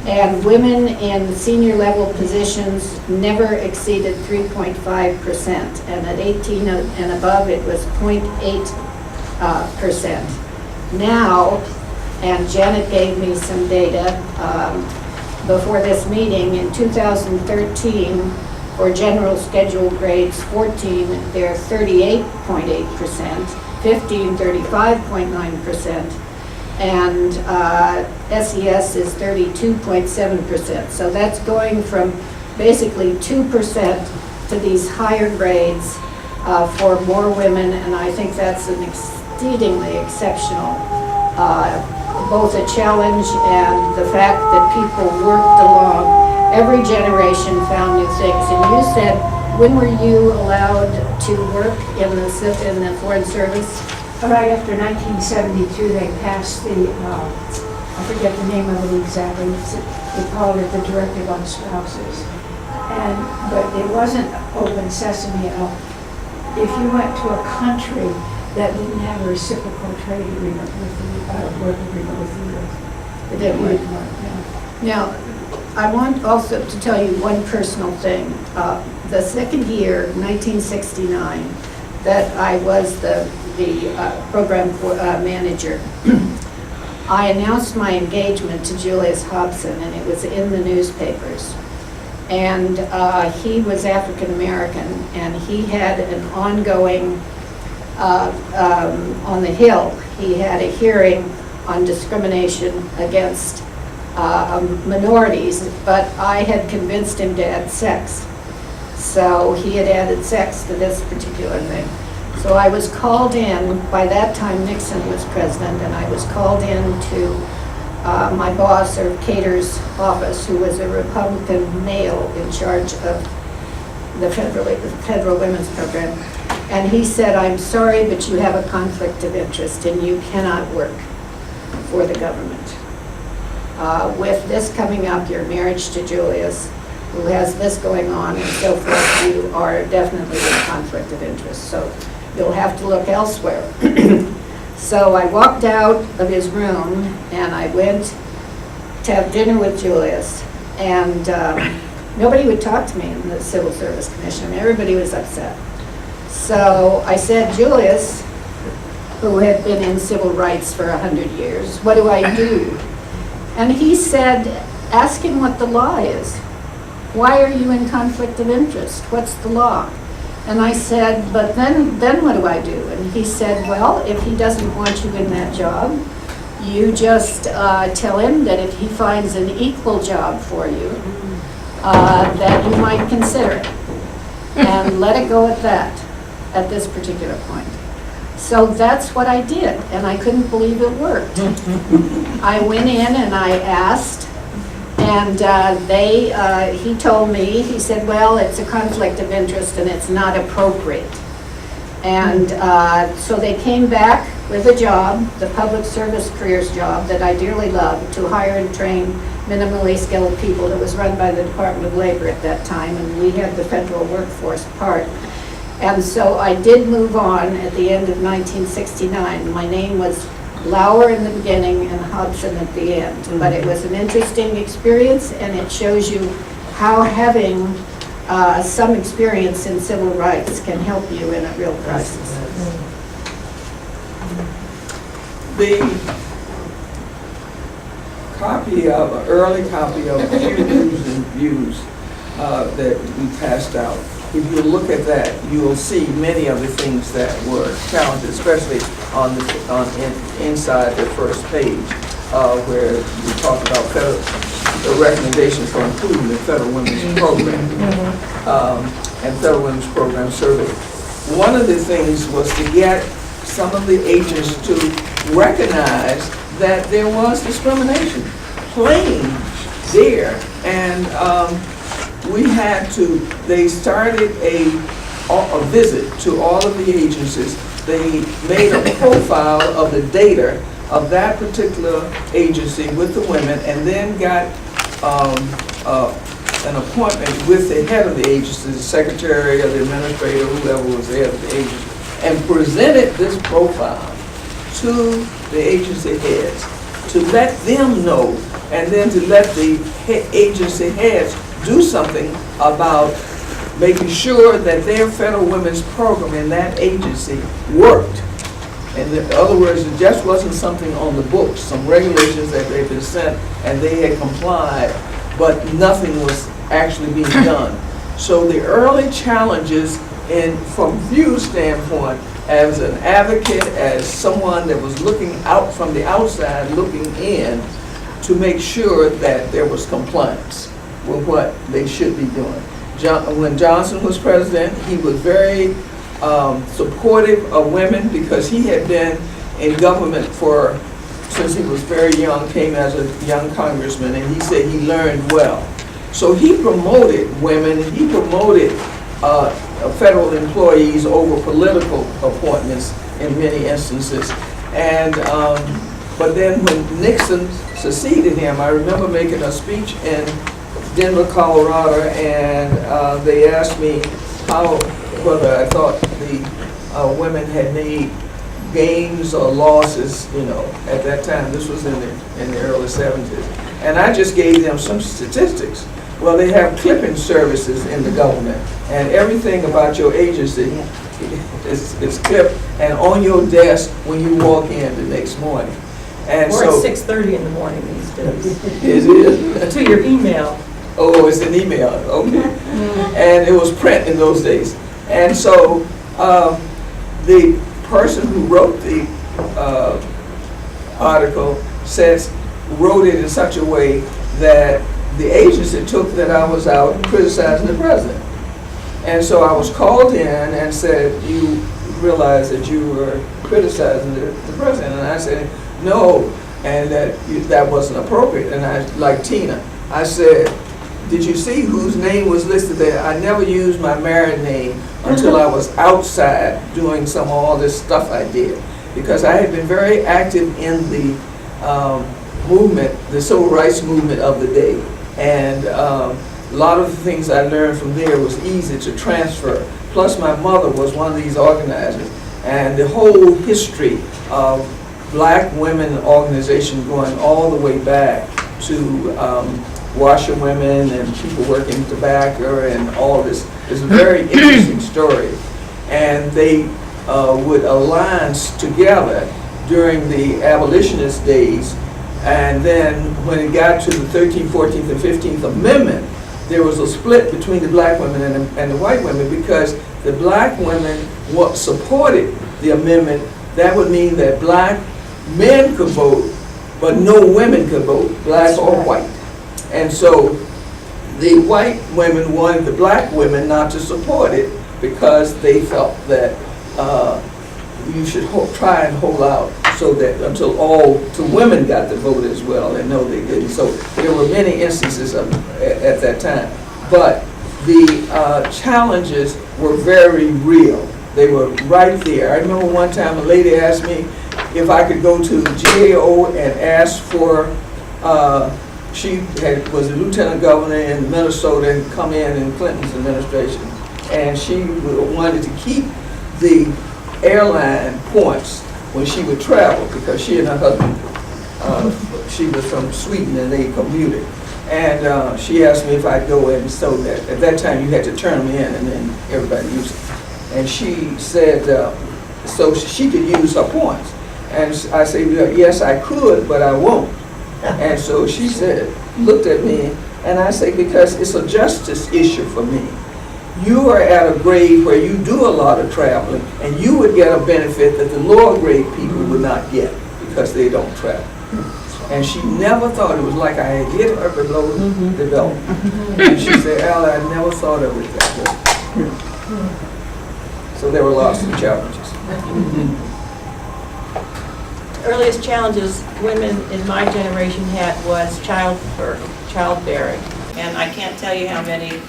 And women in senior level positions never exceeded 3.5%, and at 18 and above it was 0.8%. Now, and Janet gave me some data before this meeting, in 2013, For general schedule grades 14, they're 38.8%, 15, 35.9%, and SES is 32.7%. So that's going from basically 2% to these higher grades for more women, and I think that's an exceedingly exceptional, both a challenge and the fact that people worked along. Every generation found new things. And you said, when were you allowed to work in the Foreign Service? Right after 1972, they passed the, I forget the name of it exactly, they called it the Directive on Spouses. But it wasn't open sesame at all. If you went to a country that didn't have a reciprocal trade agreement with the, work agreement with the U.S., it didn't work. Now, I want also to tell you one personal thing. The second year, 1969, that I was the program manager, I announced my engagement to Julius Hobson, and it was in the newspapers. And he was African American, and he had an ongoing, on the Hill, he had a hearing on discrimination against minorities, but I had convinced him to add sex. So he had added sex to this particular thing. So I was called in, by that time Nixon was president, and I was called in to my boss, or Cater's office, who was a Republican male in charge of the Federal Women's Program. And he said, "I'm sorry, but you have a conflict of interest and you cannot work for the government. With this coming up, your marriage to Julius, who has this going on and so forth, you are definitely in conflict of interest. So you'll have to look elsewhere." So I walked out of his room and I went to have dinner with Julius, and nobody would talk to me in the Civil Service Commission. Everybody was upset. So I said, "Julius, who had been in civil rights for 100 years, what do I do?" And he said, "Ask him what the law is. Why are you in conflict of interest? What's the law?" And I said, "But then what do I do?" And he said, "Well, if he doesn't want you in that job, you just tell him that if he finds an equal job for you, that you might consider it. And let it go at that, at this particular point." So that's what I did, and I couldn't believe it worked. I went in and I asked, and he told me, he said, "Well, it's a conflict of interest and it's not appropriate." And so they came back with a job, the public service careers job that I dearly loved, to hire and train minimally skilled people. That was run by the Department of Labor at that time, and we had the federal workforce part. And so I did move on at the end of 1969. My name was Lauer in the beginning and Hobson at the end. But it was an interesting experience, and it shows you how having some experience in civil rights can help you in a real crisis. The early copy of Pew News and Views that we passed out, if you look at that, you will see many of the things that were challenged, especially inside the first page, where we talk about the recommendations for including the Federal Women's Program and Federal Women's Program survey. One of the things was to get some of the agents to recognize that there was discrimination plain there, and they started a visit to all of the agencies. They made a profile of the data of that particular agency with the women, and then got an appointment with the head of the agency, the secretary or the administrator, whoever was the head of the agency, and presented this profile to the agency heads to let them know, and then to let the agency heads do something about making sure that their Federal Women's Program in that agency worked. In other words, it just wasn't something on the books, some regulations that they'd been sent and they had complied, but nothing was actually being done. So the early challenges from view standpoint, as an advocate, as someone that was looking out from the outside, looking in, to make sure that there was compliance with what they should be doing. When Johnson was president, he was very supportive of women because he had been in government since he was very young, came as a young congressman, and he said he learned well. So he promoted women, he promoted federal employees over political appointments in many instances. And but then when Nixon succeeded him, I remember making a speech in Denver, Colorado, and they asked me whether I thought the women had made gains or losses, at that time. This was in the early 70s. And I just gave them some statistics. Well, they have clipping services in the government, and everything about your agency is clipped and on your desk when you walk in the next morning. And Or so, at 6:30 in the morning these days. Is it? To your email. Oh, it's an email, okay. And it was print in those days. And so the person who wrote the article wrote it in such a way that the agency took that I was out criticizing the president. And so I was called in and said, you realize that you were criticizing the president? And I said, no, and that wasn't appropriate. And I, like Tina, I said, did you see whose name was listed there? I never used my married name until I was outside doing all this stuff I did. Because I had been very active in the movement, the civil rights movement of the day. And a lot of the things I learned from there was easy to transfer. Plus my mother was one of these organizers. And the whole history of black women organization going all the way back to washerwomen and people working tobacco and all this is a very interesting story. And they would align together during the abolitionist days. And then when it got to the 13th, 14th, and 15th Amendment, there was a split between the black women and the white women, because the black women supported the amendment. That would mean that black men could vote, but no women could vote, black or white. And so the white women wanted the black women not to support it because they felt that you should try and hold out so that until women got the vote as well, and no, they didn't. So there were many instances at that time. But the challenges were very real. They were right there. I remember one time a lady asked me if I could go to the GAO and ask for, she was a lieutenant governor in Minnesota and come in Clinton's administration. And she wanted to keep the airline points when she would travel, because she and her husband, she was from Sweden and they commuted. And she asked me if I'd go in, so that at that time you had to turn them in and then everybody used it. And she said, so she could use her points. And I said, yes, I could, but I won't. And so she said, looked at me, and I said, because it's a justice issue for me. You are at a grade where you do a lot of traveling, and you would get a benefit that the lower grade people would not get because they don't travel. And she never thought it was like I had hit her below the belt. And she said, Al, I never thought of it that way. So there were lots of challenges. Earliest challenges women in my generation had was childbearing. And I can't tell you how many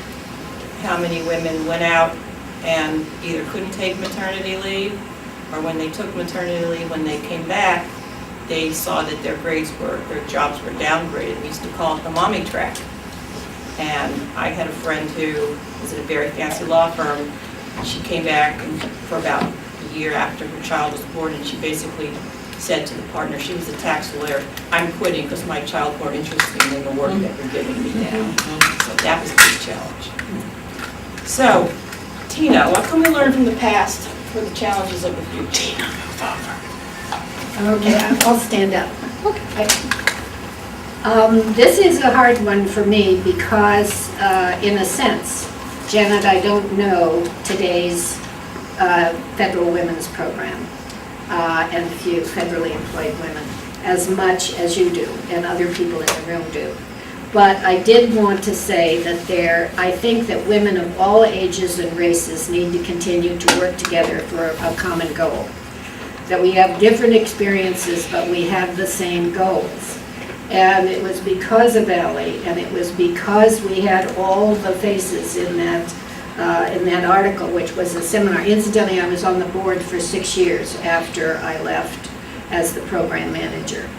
women went out and either couldn't take maternity leave, or when they took maternity leave, when they came back, they saw that their jobs were downgraded. We used to call it the mommy track. And I had a friend who was at a very fancy law firm. She came back for about a year after her child was born, and she basically said to the partner, she was a tax lawyer, I'm quitting because my child's more interesting than the work that you're giving me now. So that was a big challenge. So, Tina, what can we learn from the past for the challenges of the future? Tina, move over. Okay, I'll stand up. This is a hard one for me because, in a sense, Janet, I don't know today's federal women's program and few federally employed women as much as you do and other people in the room do. But I did want to say that I think that women of all ages and races need to continue to work together for a common goal. That we have different experiences, but we have the same goals. And it was because of Ally, and it was because we had all the faces in that article, which was a seminar. Incidentally, I was on the board for 6 years after I left as the program manager.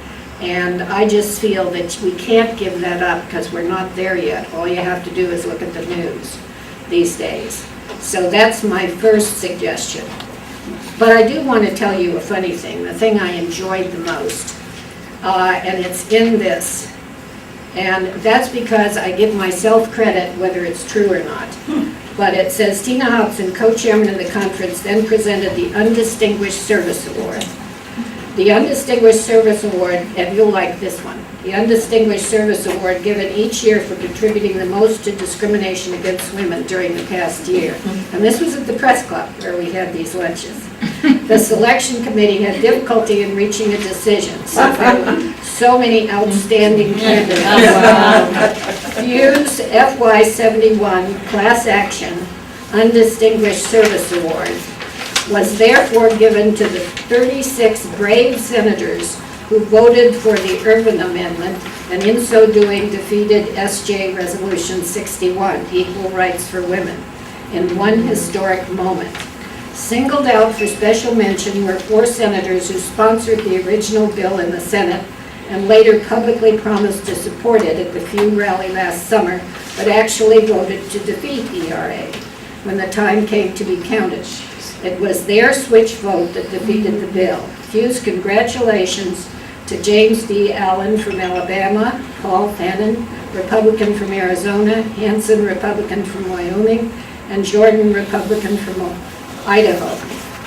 And I just feel that we can't give that up because we're not there yet. All you have to do is look at the news these days. So that's my first suggestion. But I do want to tell you a funny thing, the thing I enjoyed the most, and it's in this. And that's because I give myself credit, whether it's true or not. But it says, Tina Hobson, co-chairman of the conference, then presented the Undistinguished Service Award. The Undistinguished Service Award, and you'll like this one, the Undistinguished Service Award given each year for contributing the most to discrimination against women during the past year. And this was at the press club where we had these lunches. The selection committee had difficulty in reaching a decision. So many outstanding candidates. Hughes FY71 Class Action Undistinguished Service Award was therefore given to the 36 brave senators who voted for the Ervin Amendment and in so doing defeated SJ Resolution 61, Equal Rights for Women, in one historic moment. Singled out for special mention were 4 senators who sponsored the original bill in the Senate and later publicly promised to support it at the Few rally last summer, but actually voted to defeat ERA when the time came to be counted. It was their switch vote that defeated the bill. Few's congratulations to James D. Allen from Alabama, Paul Fannin, Republican from Arizona, Hanson, Republican from Wyoming, and Jordan, Republican from Idaho.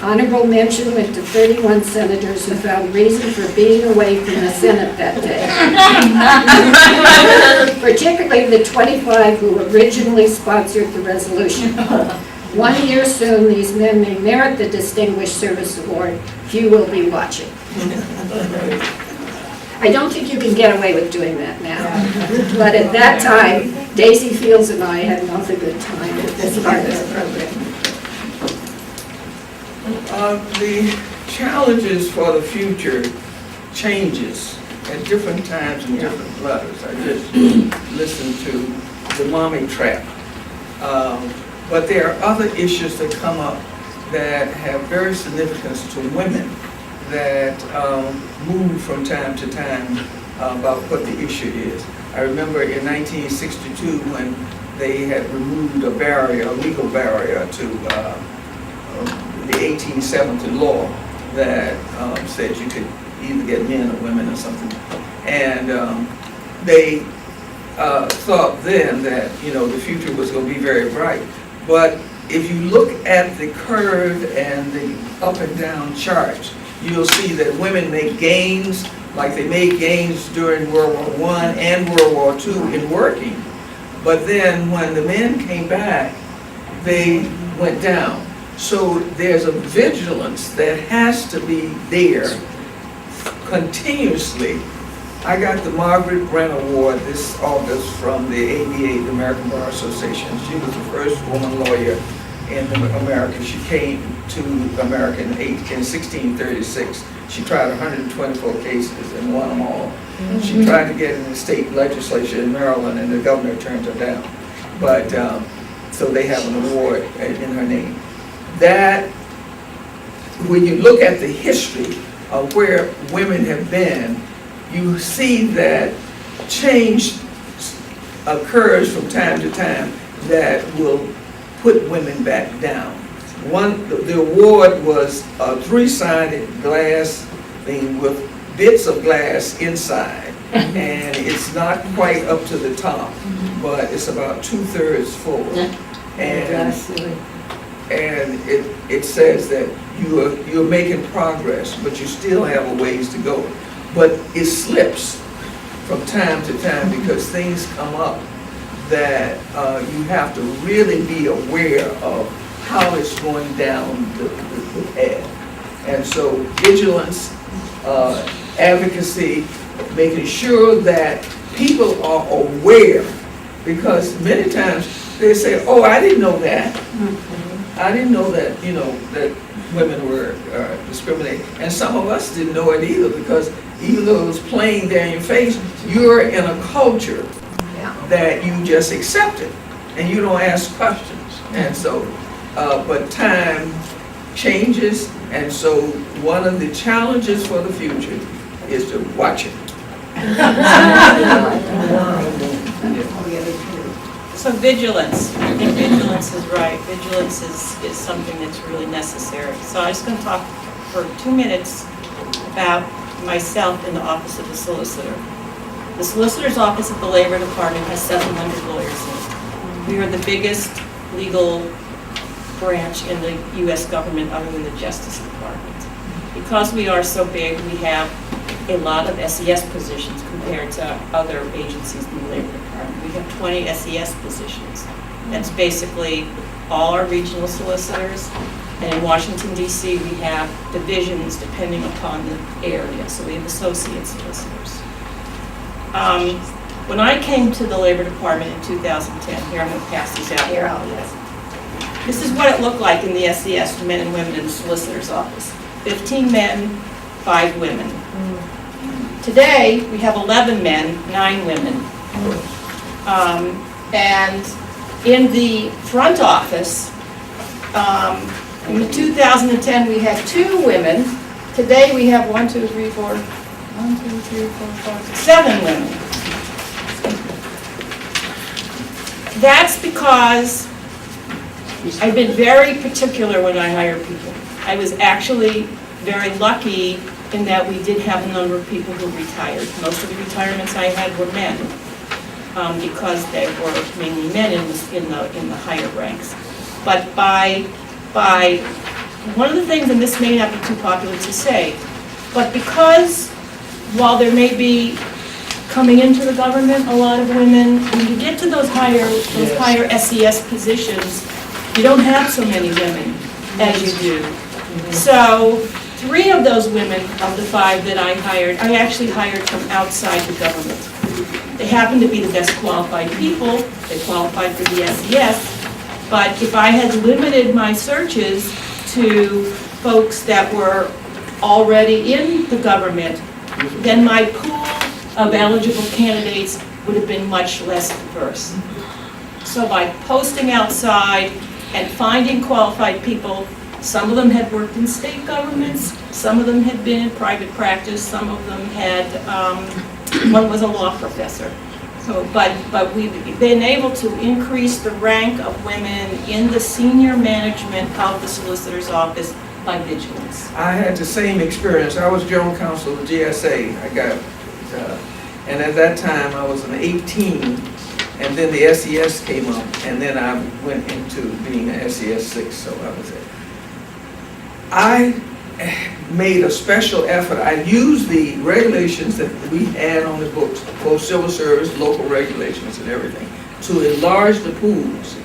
Honorable mention went to 31 senators who found reason for being away from the Senate that day. Particularly the 25 who originally sponsored the resolution. 1 year soon, these men may merit the Distinguished Service Award. Few will be watching. I don't think you can get away with doing that now. But at that time, Daisy Fields and I had an awfully good time with this part of the program. The challenges for the future changes at different times and different levels. I just listened to the mommy trap. But there are other issues that come up that have very significance to women that move from time to time about what the issue is. I remember in 1962 when they had removed a barrier, a legal barrier to the 1870 law that said you could either get men or women or something. And they thought then that, you know, the future was going to be very bright. But if you look at the curve and the up and down charts, you'll see that women make gains, like they made gains during World War I and World War II in working. But then when the men came back, they went down. So there's a vigilance that has to be there continuously. I got the Margaret Brent Award this August from the ABA, the American Bar Association. She was the first woman lawyer in America. She came to America in 1636. She tried 124 cases and won them all. She tried to get in the state legislature in Maryland and the governor turned her down. But, so they have an award in her name. That, when you look at the history of where women have been, you see that change occurs from time to time that will put women back down. The award was a 3-sided glass thing with bits of glass inside, and it's not quite up to the top, but it's about 2/3 full. And it says that you're making progress, but you still have a ways to go. But it slips from time to time because things come up that you have to really be aware of how it's going down the path. And so vigilance, advocacy, making sure that people are aware, because many times they say, oh, I didn't know that. I didn't know that, you know, that women were discriminated. And some of us didn't know it either, because even though it was plain there in your face, you're in a culture that you just accept it and you don't ask questions. And so, but time changes, and so one of the challenges for the future is to watch it. So vigilance, I think vigilance is right. Vigilance is something that's really necessary. So I'm just going to talk for 2 minutes about myself in the office of the solicitor. The solicitor's office at the Labor Department has 700 lawyers in it. We are the biggest legal branch in the U.S. government other than the Justice Department. Because we are so big, we have a lot of SES positions compared to other agencies in the Labor Department. We have 20 SES positions. That's basically all our regional solicitors. And in Washington, D.C., we have divisions depending upon the area. So we have associate solicitors. When I came to the Labor Department in 2010, here I'm going to pass these out here. This is what it looked like in the SES for men and women in the solicitor's office. 15 men, 5 women. Today, we have 11 men, 9 women. And in the front office, in 2010, we had 2 women. Today, we have 7 women. That's because I've been very particular when I hire people. I was actually very lucky in that we did have a number of people who retired. Most of the retirements I had were men, because they were mainly men in the higher ranks. But by one of the things, and this may not be too popular to say, but because while there may be coming into the government a lot of women, when you get to those higher SES positions, you don't have so many women as you do. So 3 of those women of the 5 that I hired, I actually hired from outside the government. They happen to be the best qualified people. They qualified for the SES. But if I had limited my searches to folks that were already in the government, then my pool of eligible candidates would have been much less diverse. So by posting outside and finding qualified people, some of them had worked in state governments, some of them had been in private practice, some of them had, one was a law professor. So, but we've been able to increase the rank of women in the senior management of the solicitor's office by vigilance. I had the same experience. I was general counsel of the GSA. And at that time I was an 18, and then the SES came up, and then I went into being an SES 6, so I was it. I made a special effort. I used the regulations that we had on the books, both civil service, local regulations and everything, to enlarge the pools.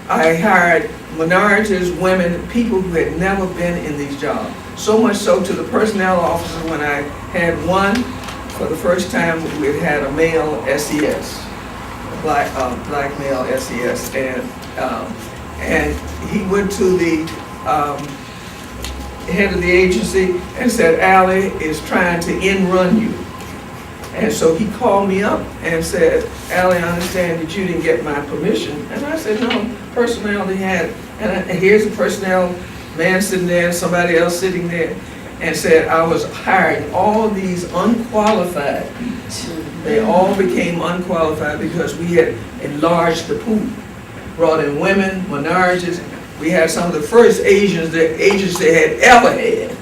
I hired minorities, women, people who had never been in these jobs. So much so to the personnel officer, when I had one, for the first time we had a male SES, a black male SES, and he went to the head of the agency and said, Allie is trying to end-run you. And so he called me up and said, Allie, I understand that you didn't get my permission. And I said, no, personnel they had. And here's a personnel man sitting there, somebody else sitting there, and said I was hiring all these unqualified people. They all became unqualified because we had enlarged the pool, brought in women, minorities. We had some of the first Asians that agency had ever had.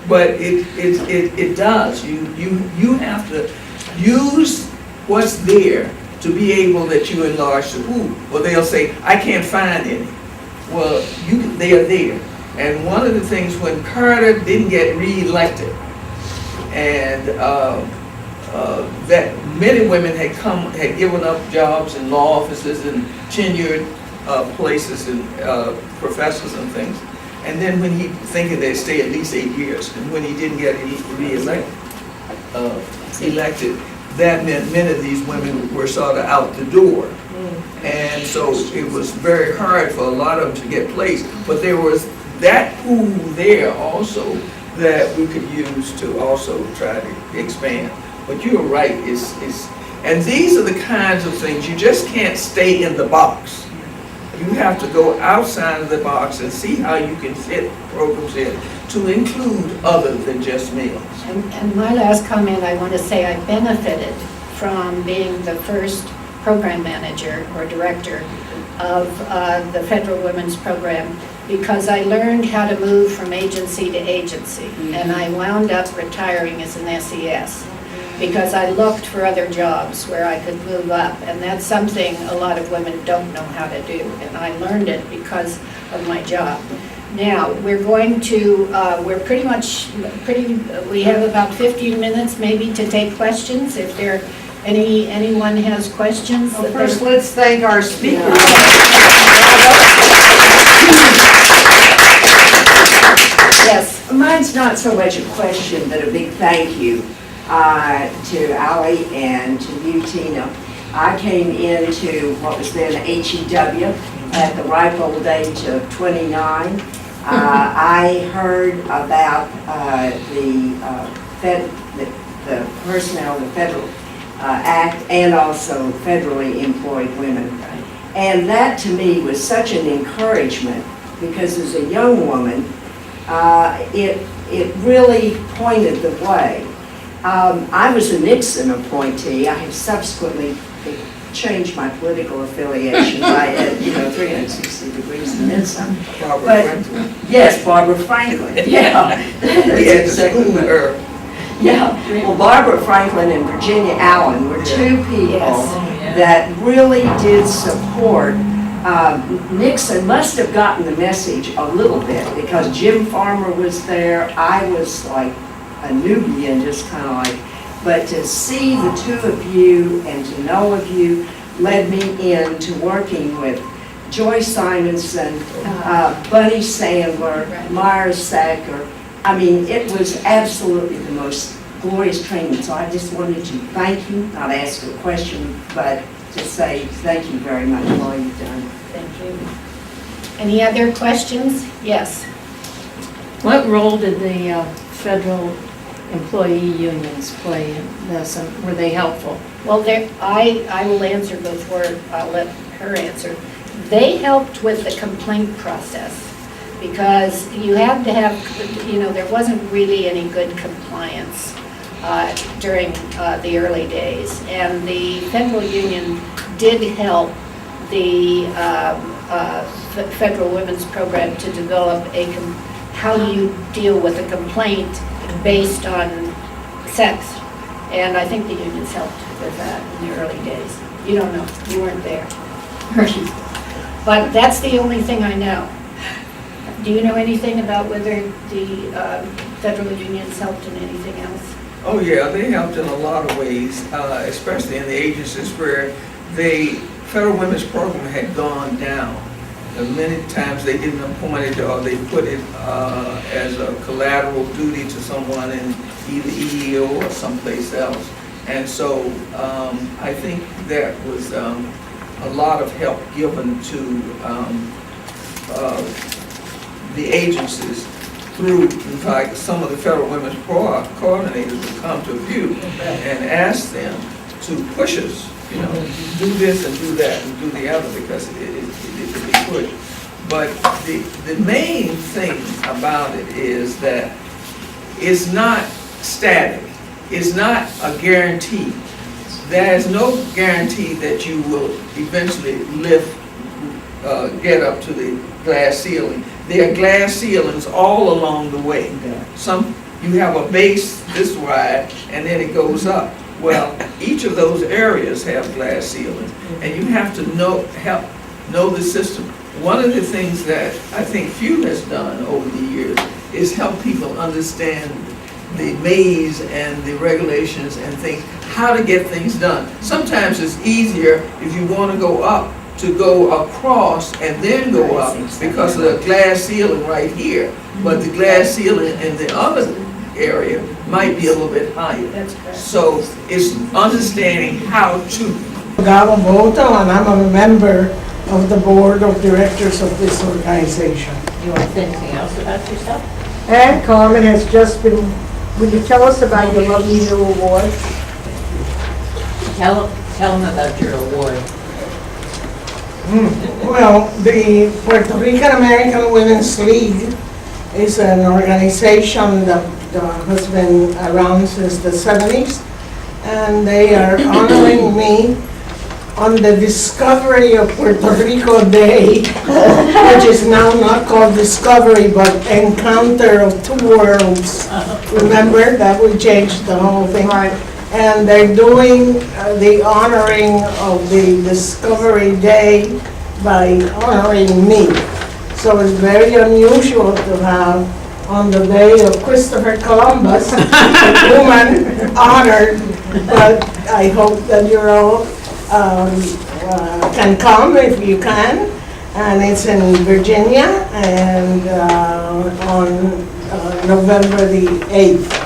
But it does. You have to use what's there to be able that you enlarge the pool. Well, they'll say, I can't find any. Well, they are there. And one of the things when Carter didn't get re-elected, and that many women had given up jobs in law offices and tenured places and professors and things. And then when he thinking they'd stay at least 8 years, and when he didn't get elected, that meant many of these women were sort of out the door. And so it was very hard for a lot of them to get placed. But there was that pool there also that we could use to also try to expand. But you're right, and these are the kinds of things, you just can't stay in the box. You have to go outside of the box and see how you can fit programs in to include other than just males. And my last comment, I want to say I benefited from being the first program manager or director of the Federal Women's Program, because I learned how to move from agency to agency. And I wound up retiring as an SES because I looked for other jobs where I could move up. And that's something a lot of women don't know how to do. And I learned it because of my job. Now, we're going to, we're we have about 15 minutes maybe to take questions. If anyone has questions. Well, first, let's thank our speakers. Yes. Mine's not so much a question, but a big thank you to Ali and to you, Tina. I came into what was then HEW at the ripe old age of 29. I heard about the personnel, the Federal Act, and also federally employed women. And that to me was such an encouragement, because as a young woman, it really pointed the way. I was a Nixon appointee. I have subsequently changed my political affiliation by 360 degrees and then some. Barbara Franklin. Yes, Barbara Franklin. Yeah. Yeah. Well, Barbara Franklin and Virginia Allen were two people that really did support. Nixon must have gotten the message a little bit, because Jim Farmer was there. I was like a newbie and just kind of like, but to see the two of you and to know of you led me into working with Joy Simonson, Bunny Sandler, Myers Sacker. I mean, it was absolutely the most glorious training. So I just wanted to thank you, not ask a question, but to say thank you very much for all you've done. Thank you. Any other questions? Yes. What role did the federal employee unions play in this? Were they helpful? Well, I will answer before I'll let her answer. They helped with the complaint process, because you had to have, there wasn't really any good compliance during the early days. And the federal union did help the Federal Women's Program to develop how do you deal with a complaint based on sex. And I think the unions helped with that in the early days. You don't know, you weren't there. But that's the only thing I know. Do you know anything about whether the federal unions helped in anything else? Oh yeah, they helped in a lot of ways, especially in the agencies where the Federal Women's Program had gone down. Many times they didn't appoint it, or they put it as a collateral duty to someone in either EEO or someplace else. And so I think that was a lot of help given to the agencies through, in fact, some of the Federal Women's coordinators would come to view and ask them to push us, do this and do that and do the other, because it could be pushed. But the main thing about it is that it's not static. It's not a guarantee. There is no guarantee that you will eventually get up to the glass ceiling. There are glass ceilings all along the way. You have a base this wide, and then it goes up. Well, each of those areas have glass ceilings, and you have to know the system. One of the things that I think FEW has done over the years is help people understand the maze and the regulations and things, how to get things done. Sometimes it's easier if you want to go up, to go across and then go up because of the glass ceiling right here. But the glass ceiling in the other area might be a little bit higher. So it's understanding how to. Galo Boto, and I'm a member of the board of directors of this organization. You want to say anything else about yourself? And Carmen has just been, would you tell us about your lovely new award? Tell them about your award. Well, the Puerto Rican American Women's League is an organization that has been around since the 70s, and they are honoring me on the Discovery of Puerto Rico Day, which is now not called Discovery, but Encounter of Two Worlds. Remember that we changed the whole thing? Right. And they're doing the honoring of the Discovery Day by honoring me. So it's very unusual to have on the day of Christopher Columbus, a woman honored, but I hope that you're all can come if you can, and it's in Virginia, and on November the 8th.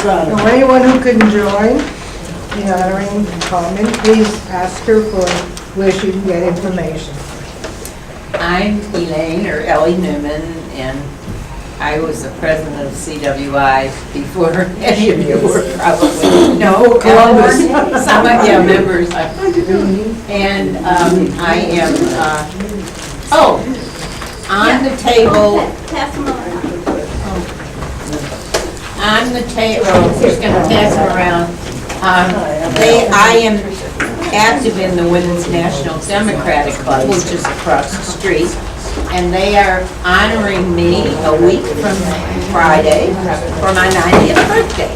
So anyone who can join in honoring Carmen, please ask her for where she can get information. I'm Elaine, or Ellie Newman, and I was the president of CWI before any of you were probably. No, Columbus. Some of you members. And I am, on the table. On the table, just going to pass them around. I am active in the Women's National Democratic Club, which is across the street. And they are honoring me a week from Friday for my 90th birthday.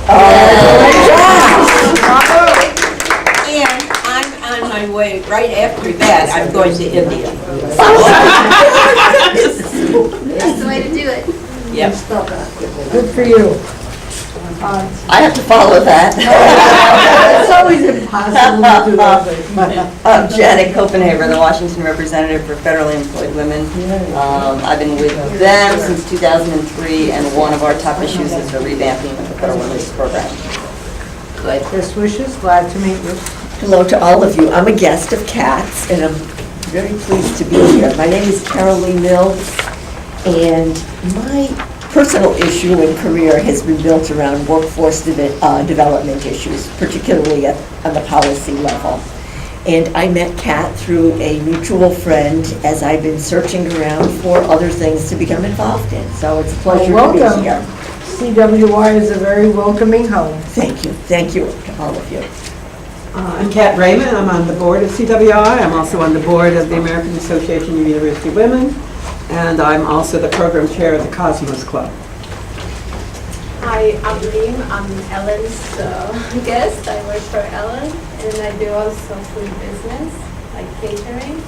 And I'm on my way, right after that, I'm going to India. That's the way to do it. Yep. Good for you. I have to follow that. It's always impossible to do that. I'm Janet Copenhaver, the Washington representative for federally employed women. I've been with them since 2003, and one of our top issues is the revamping of the federal women's program. Good. Best wishes, glad to meet you. Hello to all of you. I'm a guest of CATS, and I'm very pleased to be here. My name is Carol Lee Mills, and my personal issue and career has been built around workforce development issues, particularly on the policy level. And I met Kat through a mutual friend as I've been searching around for other things to become involved in. So it's a pleasure to be here. CWI is a very welcoming home. Thank you. Thank you to all of you. I'm Kat Raymond. I'm on the board of CWI. I'm also on the board of the American Association of University Women. And I'm also the program chair of the Cosmos Club. Hi, I'm Lim. I'm Ellen's guest. I work for Ellen, and I do also food business, like catering.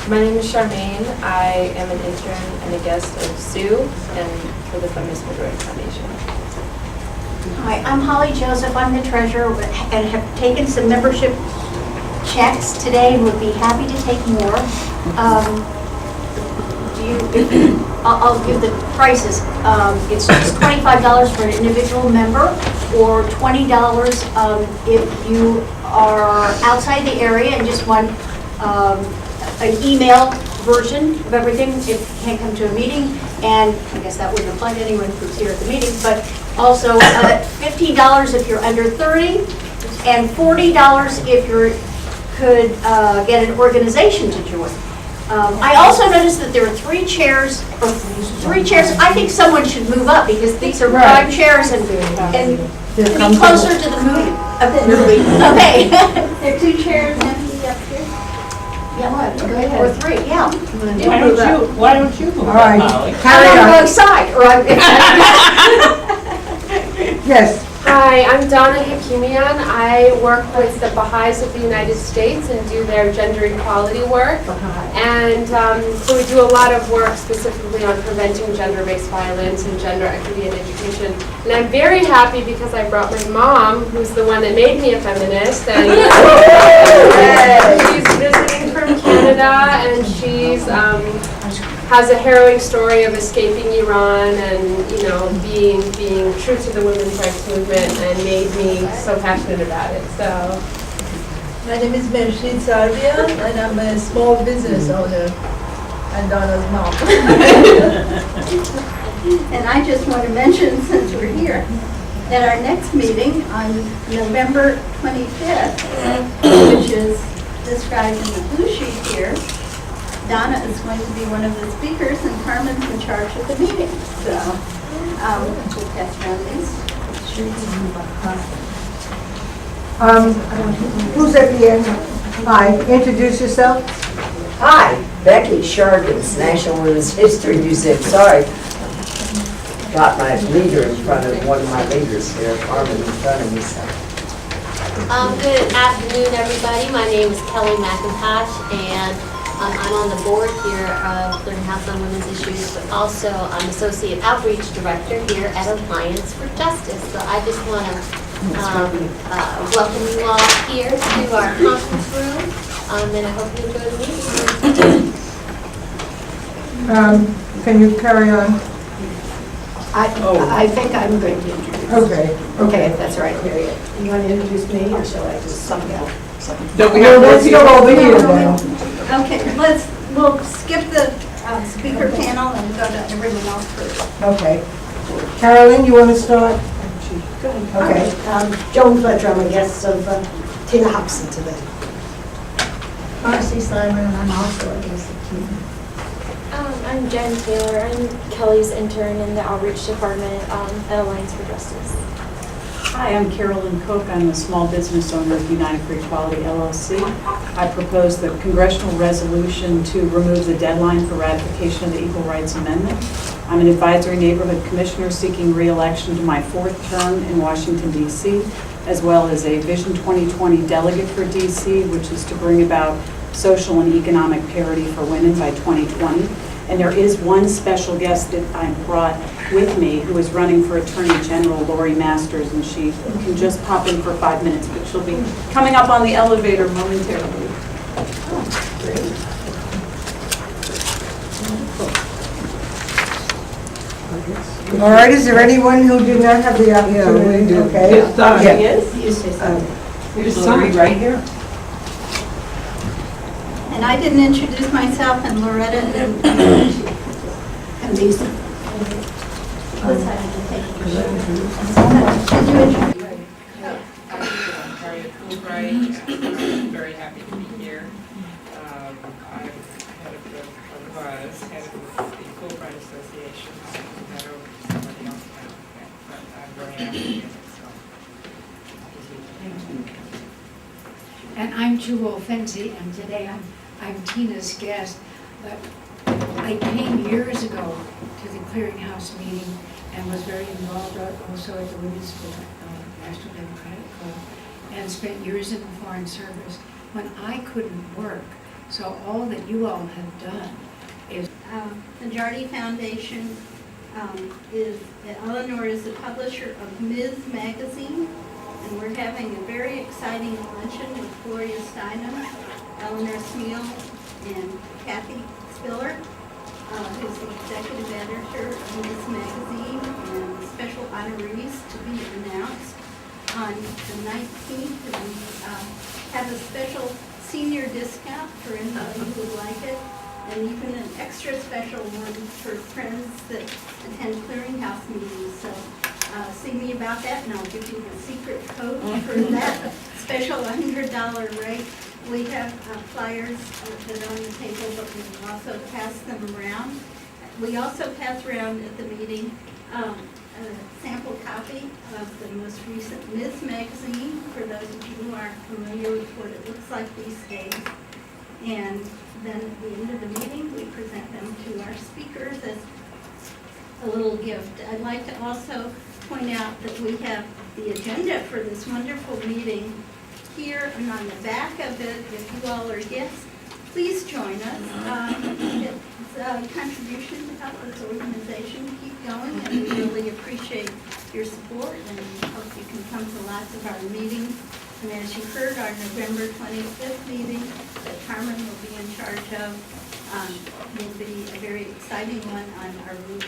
My name is Charmaine. I am an intern and a guest of Sue and for the Feminist Majority Foundation. Hi, I'm Holly Joseph. I'm the treasurer and have taken some membership checks today and would be happy to take more. I'll give the prices. It's $25 for an individual member, or $20 if you are outside the area and just want an email version of everything if you can't come to a meeting. And I guess that wouldn't apply to anyone who's here at the meeting, but also $15 if you're under 30, and $40 if you could get an organization to join. I also noticed that there are 3 chairs. I think someone should move up because these are prime chairs and be closer to the movie. Okay. There are 2 chairs empty up here. Yeah, what? Go ahead. Or 3, yeah. Why don't you move All right. Molly? Carry I'm on on. the wrong side, or I'm. Yes. Hi, I'm Donna Hakimian. I work with the Baha'is of the United States and do their gender equality work. And so we do a lot of work specifically on preventing gender-based violence and gender equity in education. And I'm very happy because I brought my mom, who's the one that made me a feminist, and she's visiting from Canada, and she's has a harrowing story of escaping Iran and, you know, being true to the women's rights movement, and made me so passionate about it. So, My name is Mershid Sarbian, and I'm a small business owner and Donna's mom. And I just want to mention, since we're here, at our next meeting on November 25th, which is described in the blue sheet here, Donna is going to be one of the speakers, and Carmen's in charge of the meeting. So, we'll pass around these. Who's at the end? Hi, introduce yourself. Hi, Becky Shargis, National Women's History Museum. Sorry, got my leader in front of one of my leaders here, Carmen, in front of me. So. Good afternoon, everybody. My name is Kelly McIntosh, and I'm on the board here of Clearinghouse on Women's Issues, but also I'm Associate Outreach Director here at Alliance for Justice. So I just want to welcome you all here to our conference room, and I hope you enjoy the meeting. Can you carry on? I think I'm going to introduce. Okay. If that's all right, Harriet. You want to introduce me, or shall I just sum it up? Let's go over here now. Okay, we'll skip the speaker panel and go to everyone else first. Okay. Carolyn, you want to start? Okay. Joan Fletcher, I'm a guest of Tina Hobson today. Marcy Simon, and I'm also a guest of Tina. I'm Jen Taylor. I'm Kelly's intern in the outreach department at Alliance for Justice. Hi, I'm Carolyn Cook. I'm a small business owner of United for Equality, LLC. I propose the congressional resolution to remove the deadline for ratification of the Equal Rights Amendment. I'm an advisory neighborhood commissioner seeking re-election to my 4th term in Washington, D.C., as well as a Vision 2020 delegate for D.C., which is to bring about social and economic parity for women by 2020. And there is one special guest that I brought with me who is running for Attorney General, Lori Masters, and she can just pop in for 5 minutes, but she'll be coming up on the elevator momentarily. All right, is there anyone who did not have the opportunity? we do. Okay. Yes, Donna. Yeah. You say something. Here's Lori right here. And I didn't introduce myself, and Loretta and Lisa. Let's have you take your show. Could you introduce? I'm Harriet Fulbright. I'm very happy to be here. I'm head of the Fulbright Association. I know somebody else now, but I'm very happy to be here. And I'm Jewel Fenzi, and today I'm Tina's guest. But I came years ago to the Clearinghouse meeting and was very involved also at the Women's National Democratic Club, and spent years in the Foreign Service when I couldn't work. So all that you all have done is... The Jardy Foundation Eleanor is the publisher of Ms. Magazine, and we're having a very exciting luncheon with Gloria Steinem, Eleanor Smeal, and Kathy Spiller, who's the executive editor of Ms. Magazine, and special honorees to be announced on the 19th. And we have a special senior discount for anybody who would like it, and even an extra special one for friends that attend Clearinghouse meetings. So see me about that, and I'll give you a secret code for that special $100 rate. We have flyers that are on the table, but we also pass them around. We also pass around at the meeting a sample copy of the most recent Ms. Magazine, for those of you who aren't familiar with what it looks like these days. And then at the end of the meeting, we present them to our speakers as a little gift. I'd like to also point out that we have the agenda for this wonderful meeting here, and on the back of it, if you all are guests, please join us. It's a contribution to help this organization keep going, and we really appreciate your support, and hope you can come to lots of our meetings. And as you heard, our November 25th meeting that Carmen will be in charge of will be a very exciting one on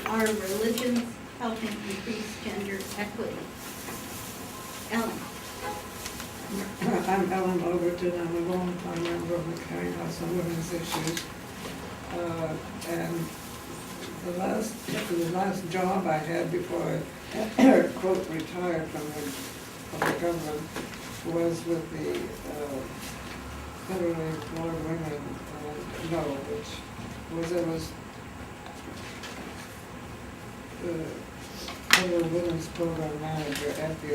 our religions helping increase gender equity. Ellen. I'm Ellen Overton. I'm a longtime member of the Clearinghouse on Women's Issues. And the last job I had before I, quote, retired from the government was with the Federally Employed Women, which was the Federal Women's Program Manager at the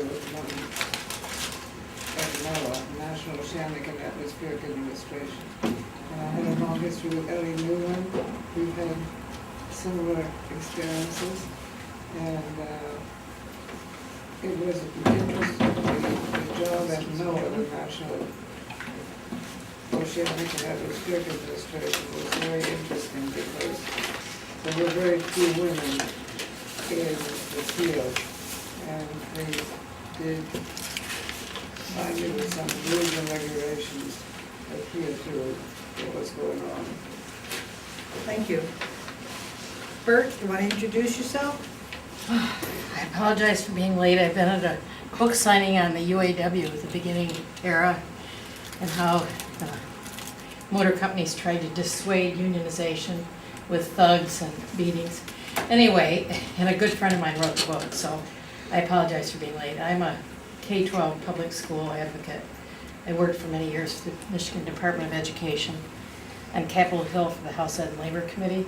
NOAA, National Oceanic and Atmospheric Administration. And I had a long history with Ellie Newman. We've had similar experiences, and it was interesting. The job at NOAA, the National Oceanic and Atmospheric Administration, was very interesting because there were very few women in the field, and they did find there were some rules and regulations that adhere to what's going on. Thank you. Bert, you want to introduce yourself? I apologize for being late. I've been at a book signing on the UAW, the beginning era, and how the motor companies tried to dissuade unionization with thugs and beatings. Anyway, and a good friend of mine wrote the book, so I apologize for being late. I'm a K-12 public school advocate. I worked for many years for the Michigan Department of Education on Capitol Hill for the House Ed and Labor Committee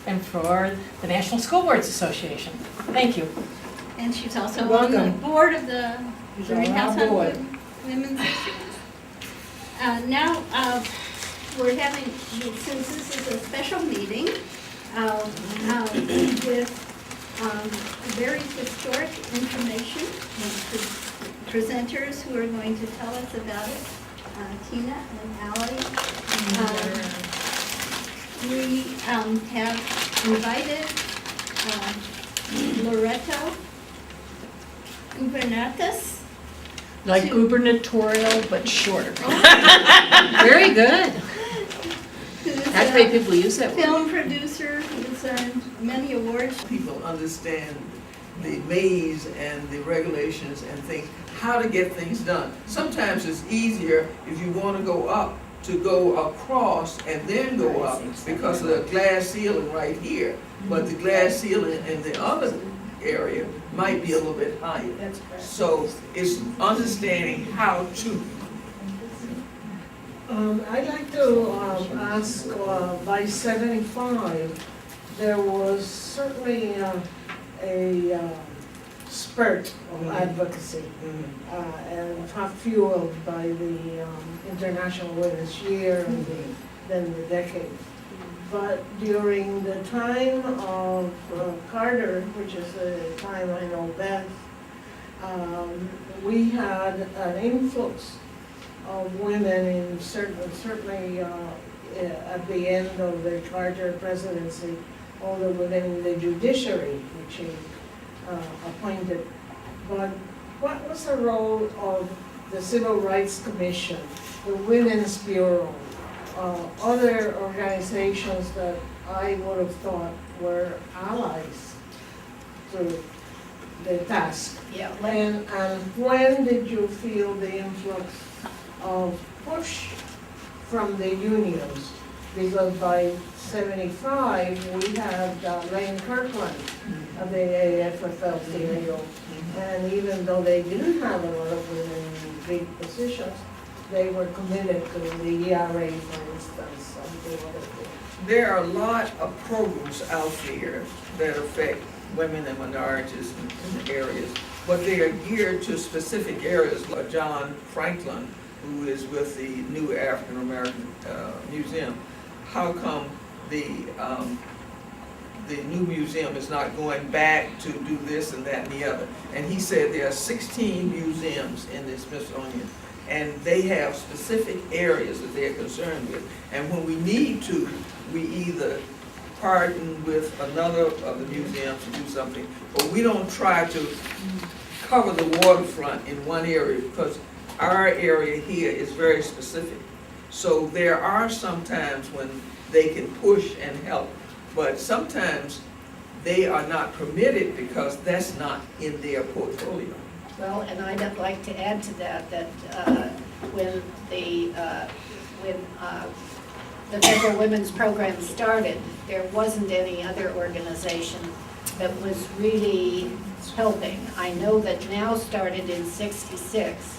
and for the National School Boards Association. Thank you. And she's also on the board of the Clearinghouse on Women's Issues. Now, we're having, since this is a special meeting, with very historic information and presenters who are going to tell us about it, Tina and Allie. We have invited Loreto Gubernatus. Like gubernatorial, but shorter. Very good. That's why people use that word. Film producer who's earned many awards. People understand the maze and the regulations and things, how to get things done. Sometimes it's easier if you want to go up to go across and then go up because of the glass ceiling right here. But the glass ceiling in the other area might be a little bit higher. So it's understanding how to. I'd like to ask, by 75, there was certainly a spurt of advocacy, and fueled by the International Women's Year and then the decade. But during the time of Carter, which is the time I know best, we had an influx of women in certainly at the end of the Carter presidency, all the women in the judiciary, which he appointed. But what was the role of the Civil Rights Commission, the Women's Bureau, other organizations that I would have thought were allies to the task? Yeah. And when did you feel the influx of push from the unions? Because by 75, we had Lane Kirkland of the AFL-CIO, and even though they didn't have a lot of women in big positions, they were committed to the ERA, for instance, and the other things. There are a lot of programs out there that affect women and minorities in the areas, but they are geared to specific areas. Like John Franklin, who is with the New African American Museum, how come the the new museum is not going back to do this and that and the other. And he said there are 16 museums in the Smithsonian, and they have specific areas that they're concerned with. And when we need to, we either partner with another of the museums to do something, but we don't try to cover the waterfront in one area, because our area here is very specific. So there are some times when they can push and help, but sometimes they are not permitted because that's not in their portfolio. Well, and I'd like to add to that, when the Federal Women's Program started, there wasn't any other organization that was really helping. I know that now started in '66,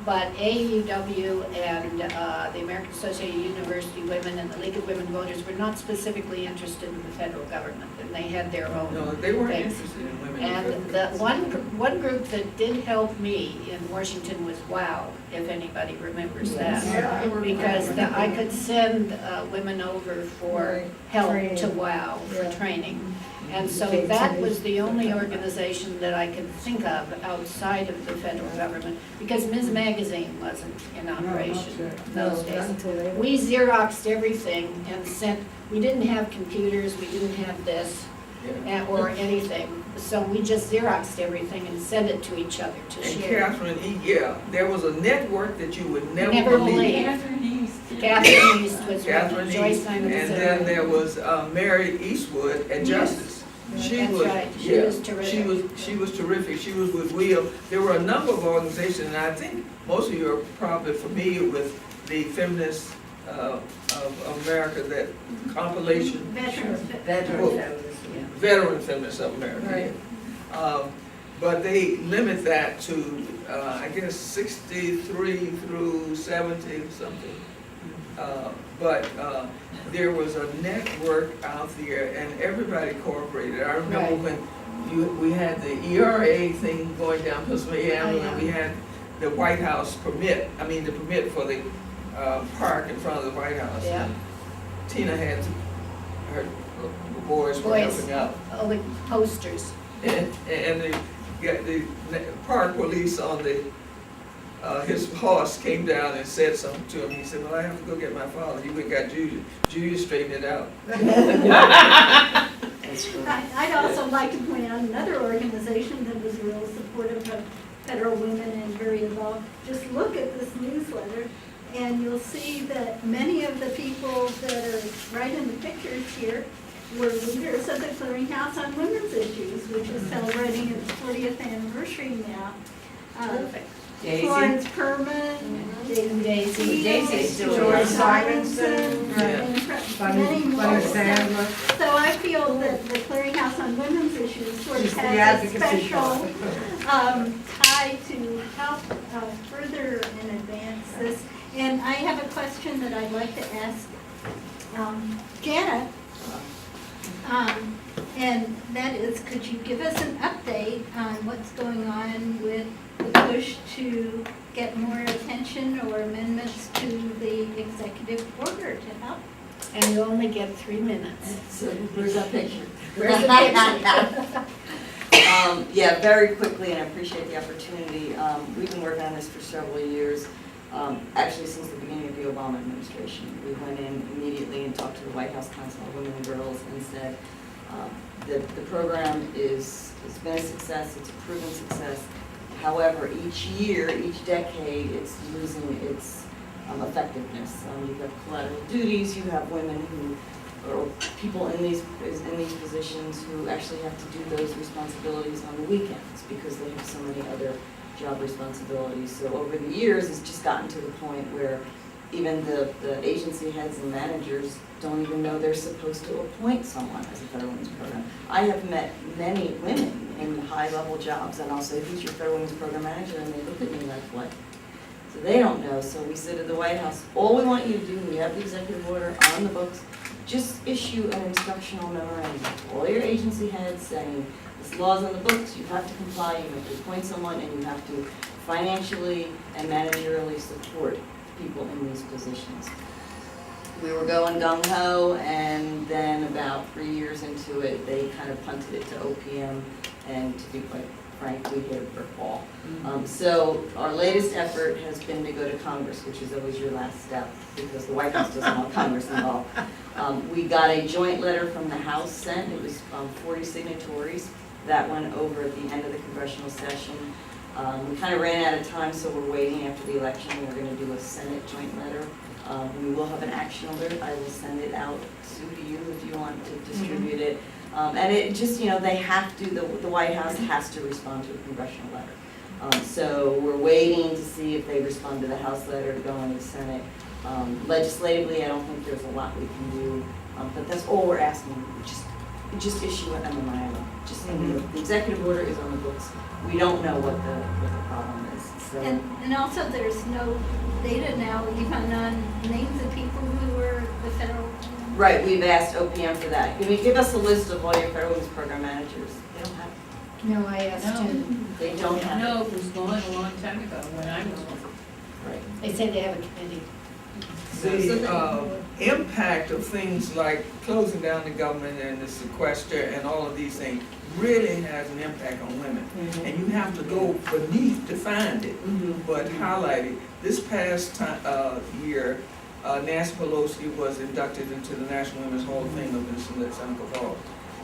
but AUW and the American Association of University Women and the League of Women Voters were not specifically interested in the federal government, and they had their own No, they weren't things. interested in women. And the one group that did help me in Washington was WOW, if anybody remembers that. Yeah. Because I could send women over for help to WOW for training. And so that was the only organization that I can think of outside of the federal government, because Ms. Magazine wasn't in operation in those days. We Xeroxed everything and sent, we didn't have computers, we didn't have this or anything. So we just Xeroxed everything and sent it to each other to And share. Catherine, there was a network that you would never Never believe. believe. Catherine East was Catherine with Joyce East, Simon. and then there was Mary Eastwood at Justice. She That's was, right. She was terrific. She was terrific. She was with Will. There were a number of organizations, and I think most of you are probably familiar with the Feminists of America, that compilation. Veteran Feminists of America. Right. But they limit that to, I guess, 63 through 70 something. But there was a network out there, and everybody cooperated. I remember when we had the ERA thing going down Pennsylvania Avenue, and we had the White House permit, the permit for the park in front of the White House. Yeah. Tina had her boys were helping out. Oh, the posters. And the park police on his horse came down and said something to him. He said, well, I have to go get my father. He went and got Judy. Judy straightened it out. I'd also like to point out another organization that was real supportive of federal women and very involved. Just look at this newsletter, and you'll see that many of the people that are right in the pictures here were leaders of the Clearinghouse on Women's Issues, which is celebrating its 40th anniversary now. Perfect. Daisy. Florence Perman, Daisy. Daisy's still George around. Simonson, and many more. So I feel that the Clearinghouse on Women's Issues sort of has a special tie to help further and advance this. And I have a question that I'd like to ask Janet. And that is, could you give us an update on what's going on with the push to get more attention or amendments to the executive order to help? And you only get 3 minutes. So where's that picture? Where's the picture? Yeah, very quickly, and I appreciate the opportunity. We've been working on this for several years, actually since the beginning of the Obama administration. We went in immediately and talked to the White House Council of Women and Girls and said, the program it's been a success, it's a proven success. However, each year, each decade, it's losing its effectiveness. You have collateral duties, you have women who, or people in these positions who actually have to do those responsibilities on the weekends because they have so many other job responsibilities. So over the years, it's just gotten to the point where even the agency heads and managers don't even know they're supposed to appoint someone as a Federal Women's Program. I have met many women in high-level jobs, and I'll say, who's your Federal Women's Program manager? And they look at me like, what? So they don't know. So we said to the White House, all we want you to do, when you have the executive order on the books, just issue an instructional memorandum to all your agency heads saying, this law's on the books, you have to comply, you have to appoint someone, and you have to financially and managerially support people in these positions. we were going gung-ho, and then about 3 years into it, they kind of punted it to OPM, and to be quite frank, we hit a brick wall. So our latest effort has been to go to Congress, which is always your last step, because the White House doesn't want Congress involved. We got a joint letter from the House sent, it was 40 signatories. That went over at the end of the congressional session. We kind of ran out of time, so we're waiting after the election. We're going to do a Senate joint letter. We will have an action alert. I will send it out to you if you want to distribute it. And it just, they have to, the White House has to respond to a congressional letter. So we're waiting to see if they respond to the House letter to go into the Senate. Legislatively, I don't think there's a lot we can do, but that's all we're asking. Just issue an MMI. Just the executive order is on the books. We don't know what the problem is. So. And also there's no data now even on names of people who were the federal. Right, we've asked OPM for that. Give us a list of all your federal women's program managers. They don't have it. No, I asked too. They don't have it. No, it was gone a long time ago when I was on. Right. They say they have a committee. The impact of things like closing down the government and the sequester and all of these things really has an impact on women. And you have to go beneath to find it, but highlight it. This past year, Nancy Pelosi was inducted into the National Women's Hall of Fame up in Seneca Falls.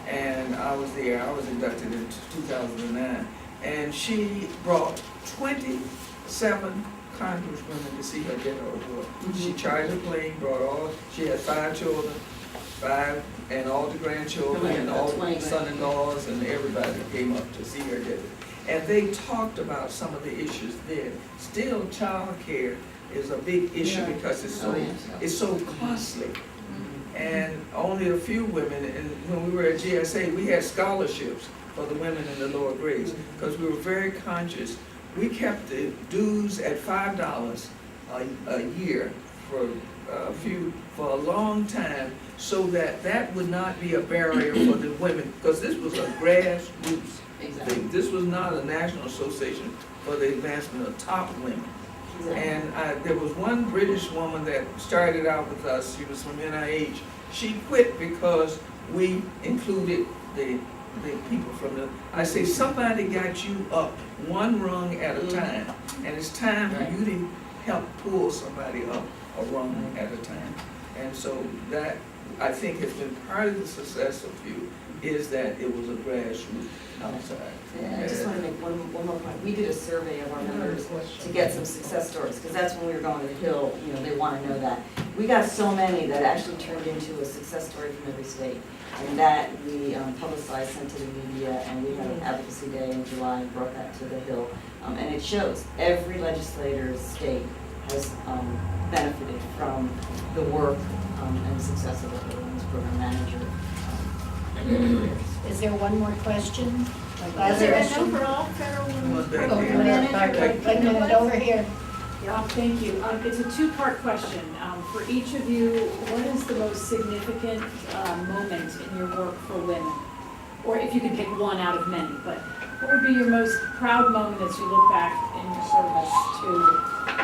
And I was there, I was inducted in 2009. And she brought 27 congresswomen to see her get her award. She chartered a plane, she had 5 children, and all the grandchildren, and all the son-in-laws, and everybody came up to see her get it. And they talked about some of the issues there. Still, child care is a big issue because it's so costly. And only a few women, and when we were at GSA, we had scholarships for the women in the lower grades, because we were very conscious. We kept the dues at $5 a year for a long time, so that would not be a barrier for the women, because this was a grassroots thing. This was not a national association for the advancement of top women. And there was one British woman that started out with us. She was from NIH. She quit because we included the people from the, I say, somebody got you up one rung at a time, and it's time for you to help pull somebody up a rung at a time. And so that, I think, has been part of the success of you, is that it was a grassroots outside. I just want to make one more point. We did a survey of our members to get some success stories, because that's when we were going to the Hill, they want to know that. We got so many that actually turned into a success story from every state. And that we publicized, sent to the media, and we had an advocacy day in July and brought that to the Hill. And it shows every legislator's state has benefited from the work and the success of the Federal Women's Program Manager. Is there one more question? Is there a number all federal women managers? Over here. Thank you. It's a two-part question. For each of you, what is the most significant moment in your work for women? Or if you could pick one out of many, but what would be your most proud moment as you look back in your service to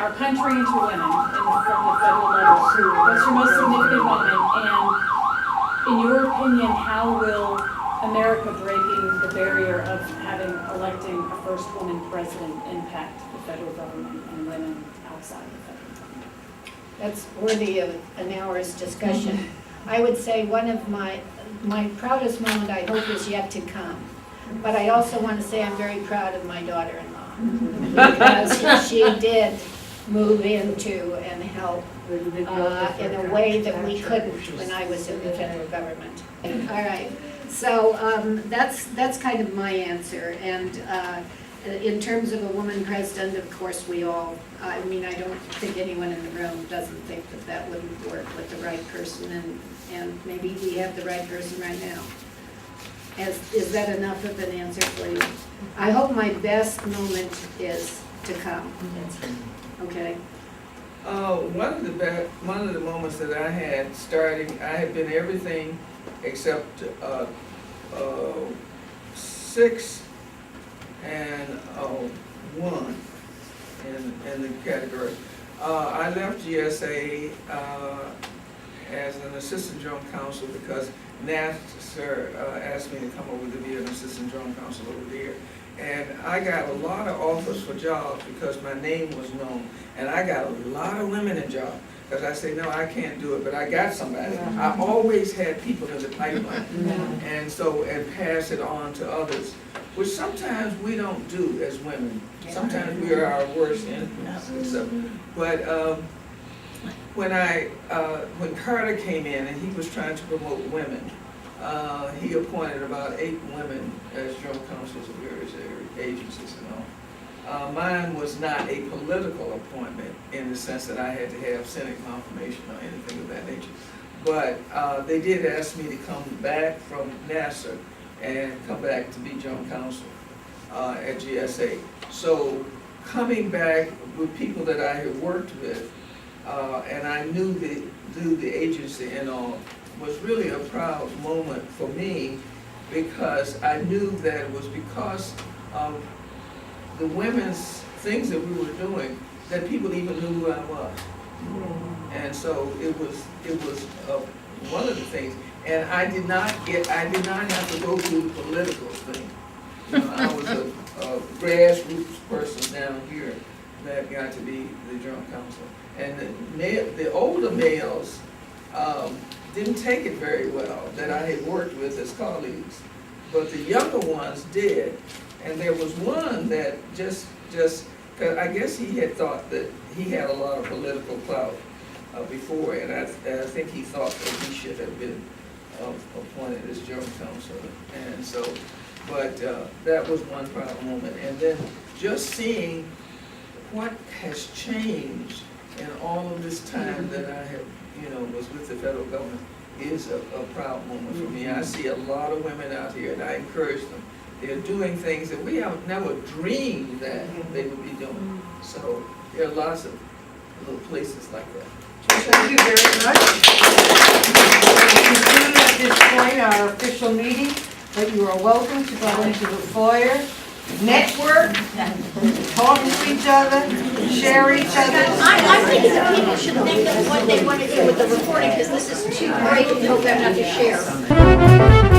our country and to women from the federal level? What's your most significant moment? And in your opinion, how will America breaking the barrier of electing a first woman president impact the federal government and women outside the federal government? That's worthy of an hour's discussion. I would say one of my proudest moment, I hope, is yet to come. But I also want to say I'm very proud of my daughter-in-law, because she did move into and help in a way that we couldn't when I was in the federal government. All right, so that's kind of my answer. And in terms of a woman president, of course, we all, I don't think anyone in the room doesn't think that wouldn't work with the right person, and maybe we have the right person right now. Is that enough of an answer for you? I hope my best moment is to come. Okay. One of the moments that I had starting, I had been everything except 6 and 1 in the category. I left GSA as an assistant general counsel because NASSER asked me to come over to be an assistant general counsel over there. And I got a lot of offers for jobs because my name was known. And I got a lot of women in jobs. Because I say, no, I can't do it, but I got somebody. I always had people in the pipeline. And so, and pass it on to others, which sometimes we don't do as women. Sometimes we are our worst enemies. So, but when Carter came in and he was trying to promote women, he appointed about 8 women as general counsels of various agencies and all. Mine was not a political appointment in the sense that I had to have Senate confirmation or anything of that nature. But they did ask me to come back from NASSER and come back to be general counsel at GSA. So coming back with people that I had worked with, and I knew the agency and all, was really a proud moment for me because I knew that it was because of the women's things that we were doing that people even knew who I was. And so it was one of the things. And I did not have to go through the political thing. You know, I was a grassroots person down here that got to be the general counsel. And the older males didn't take it very well that I had worked with as colleagues, but the younger ones did. And there was one that just, cause I guess he had thought that he had a lot of political clout before, and I think he thought that he should have been appointed as general counsel. And so, but that was one proud moment. And then just seeing what has changed in all of this time that I have, was with the federal government is a proud moment for me. I see a lot of women out here, and I encourage them. They're doing things that we have never dreamed that they would be doing. So there are lots of little places like that. Thank you very much. We conclude at this point our official meeting, but you are welcome to go into the foyer, network, talk to each other, share each other. I'm thinking that people should think of what they want to do with the recording, because this is too great, we hope they have enough to share.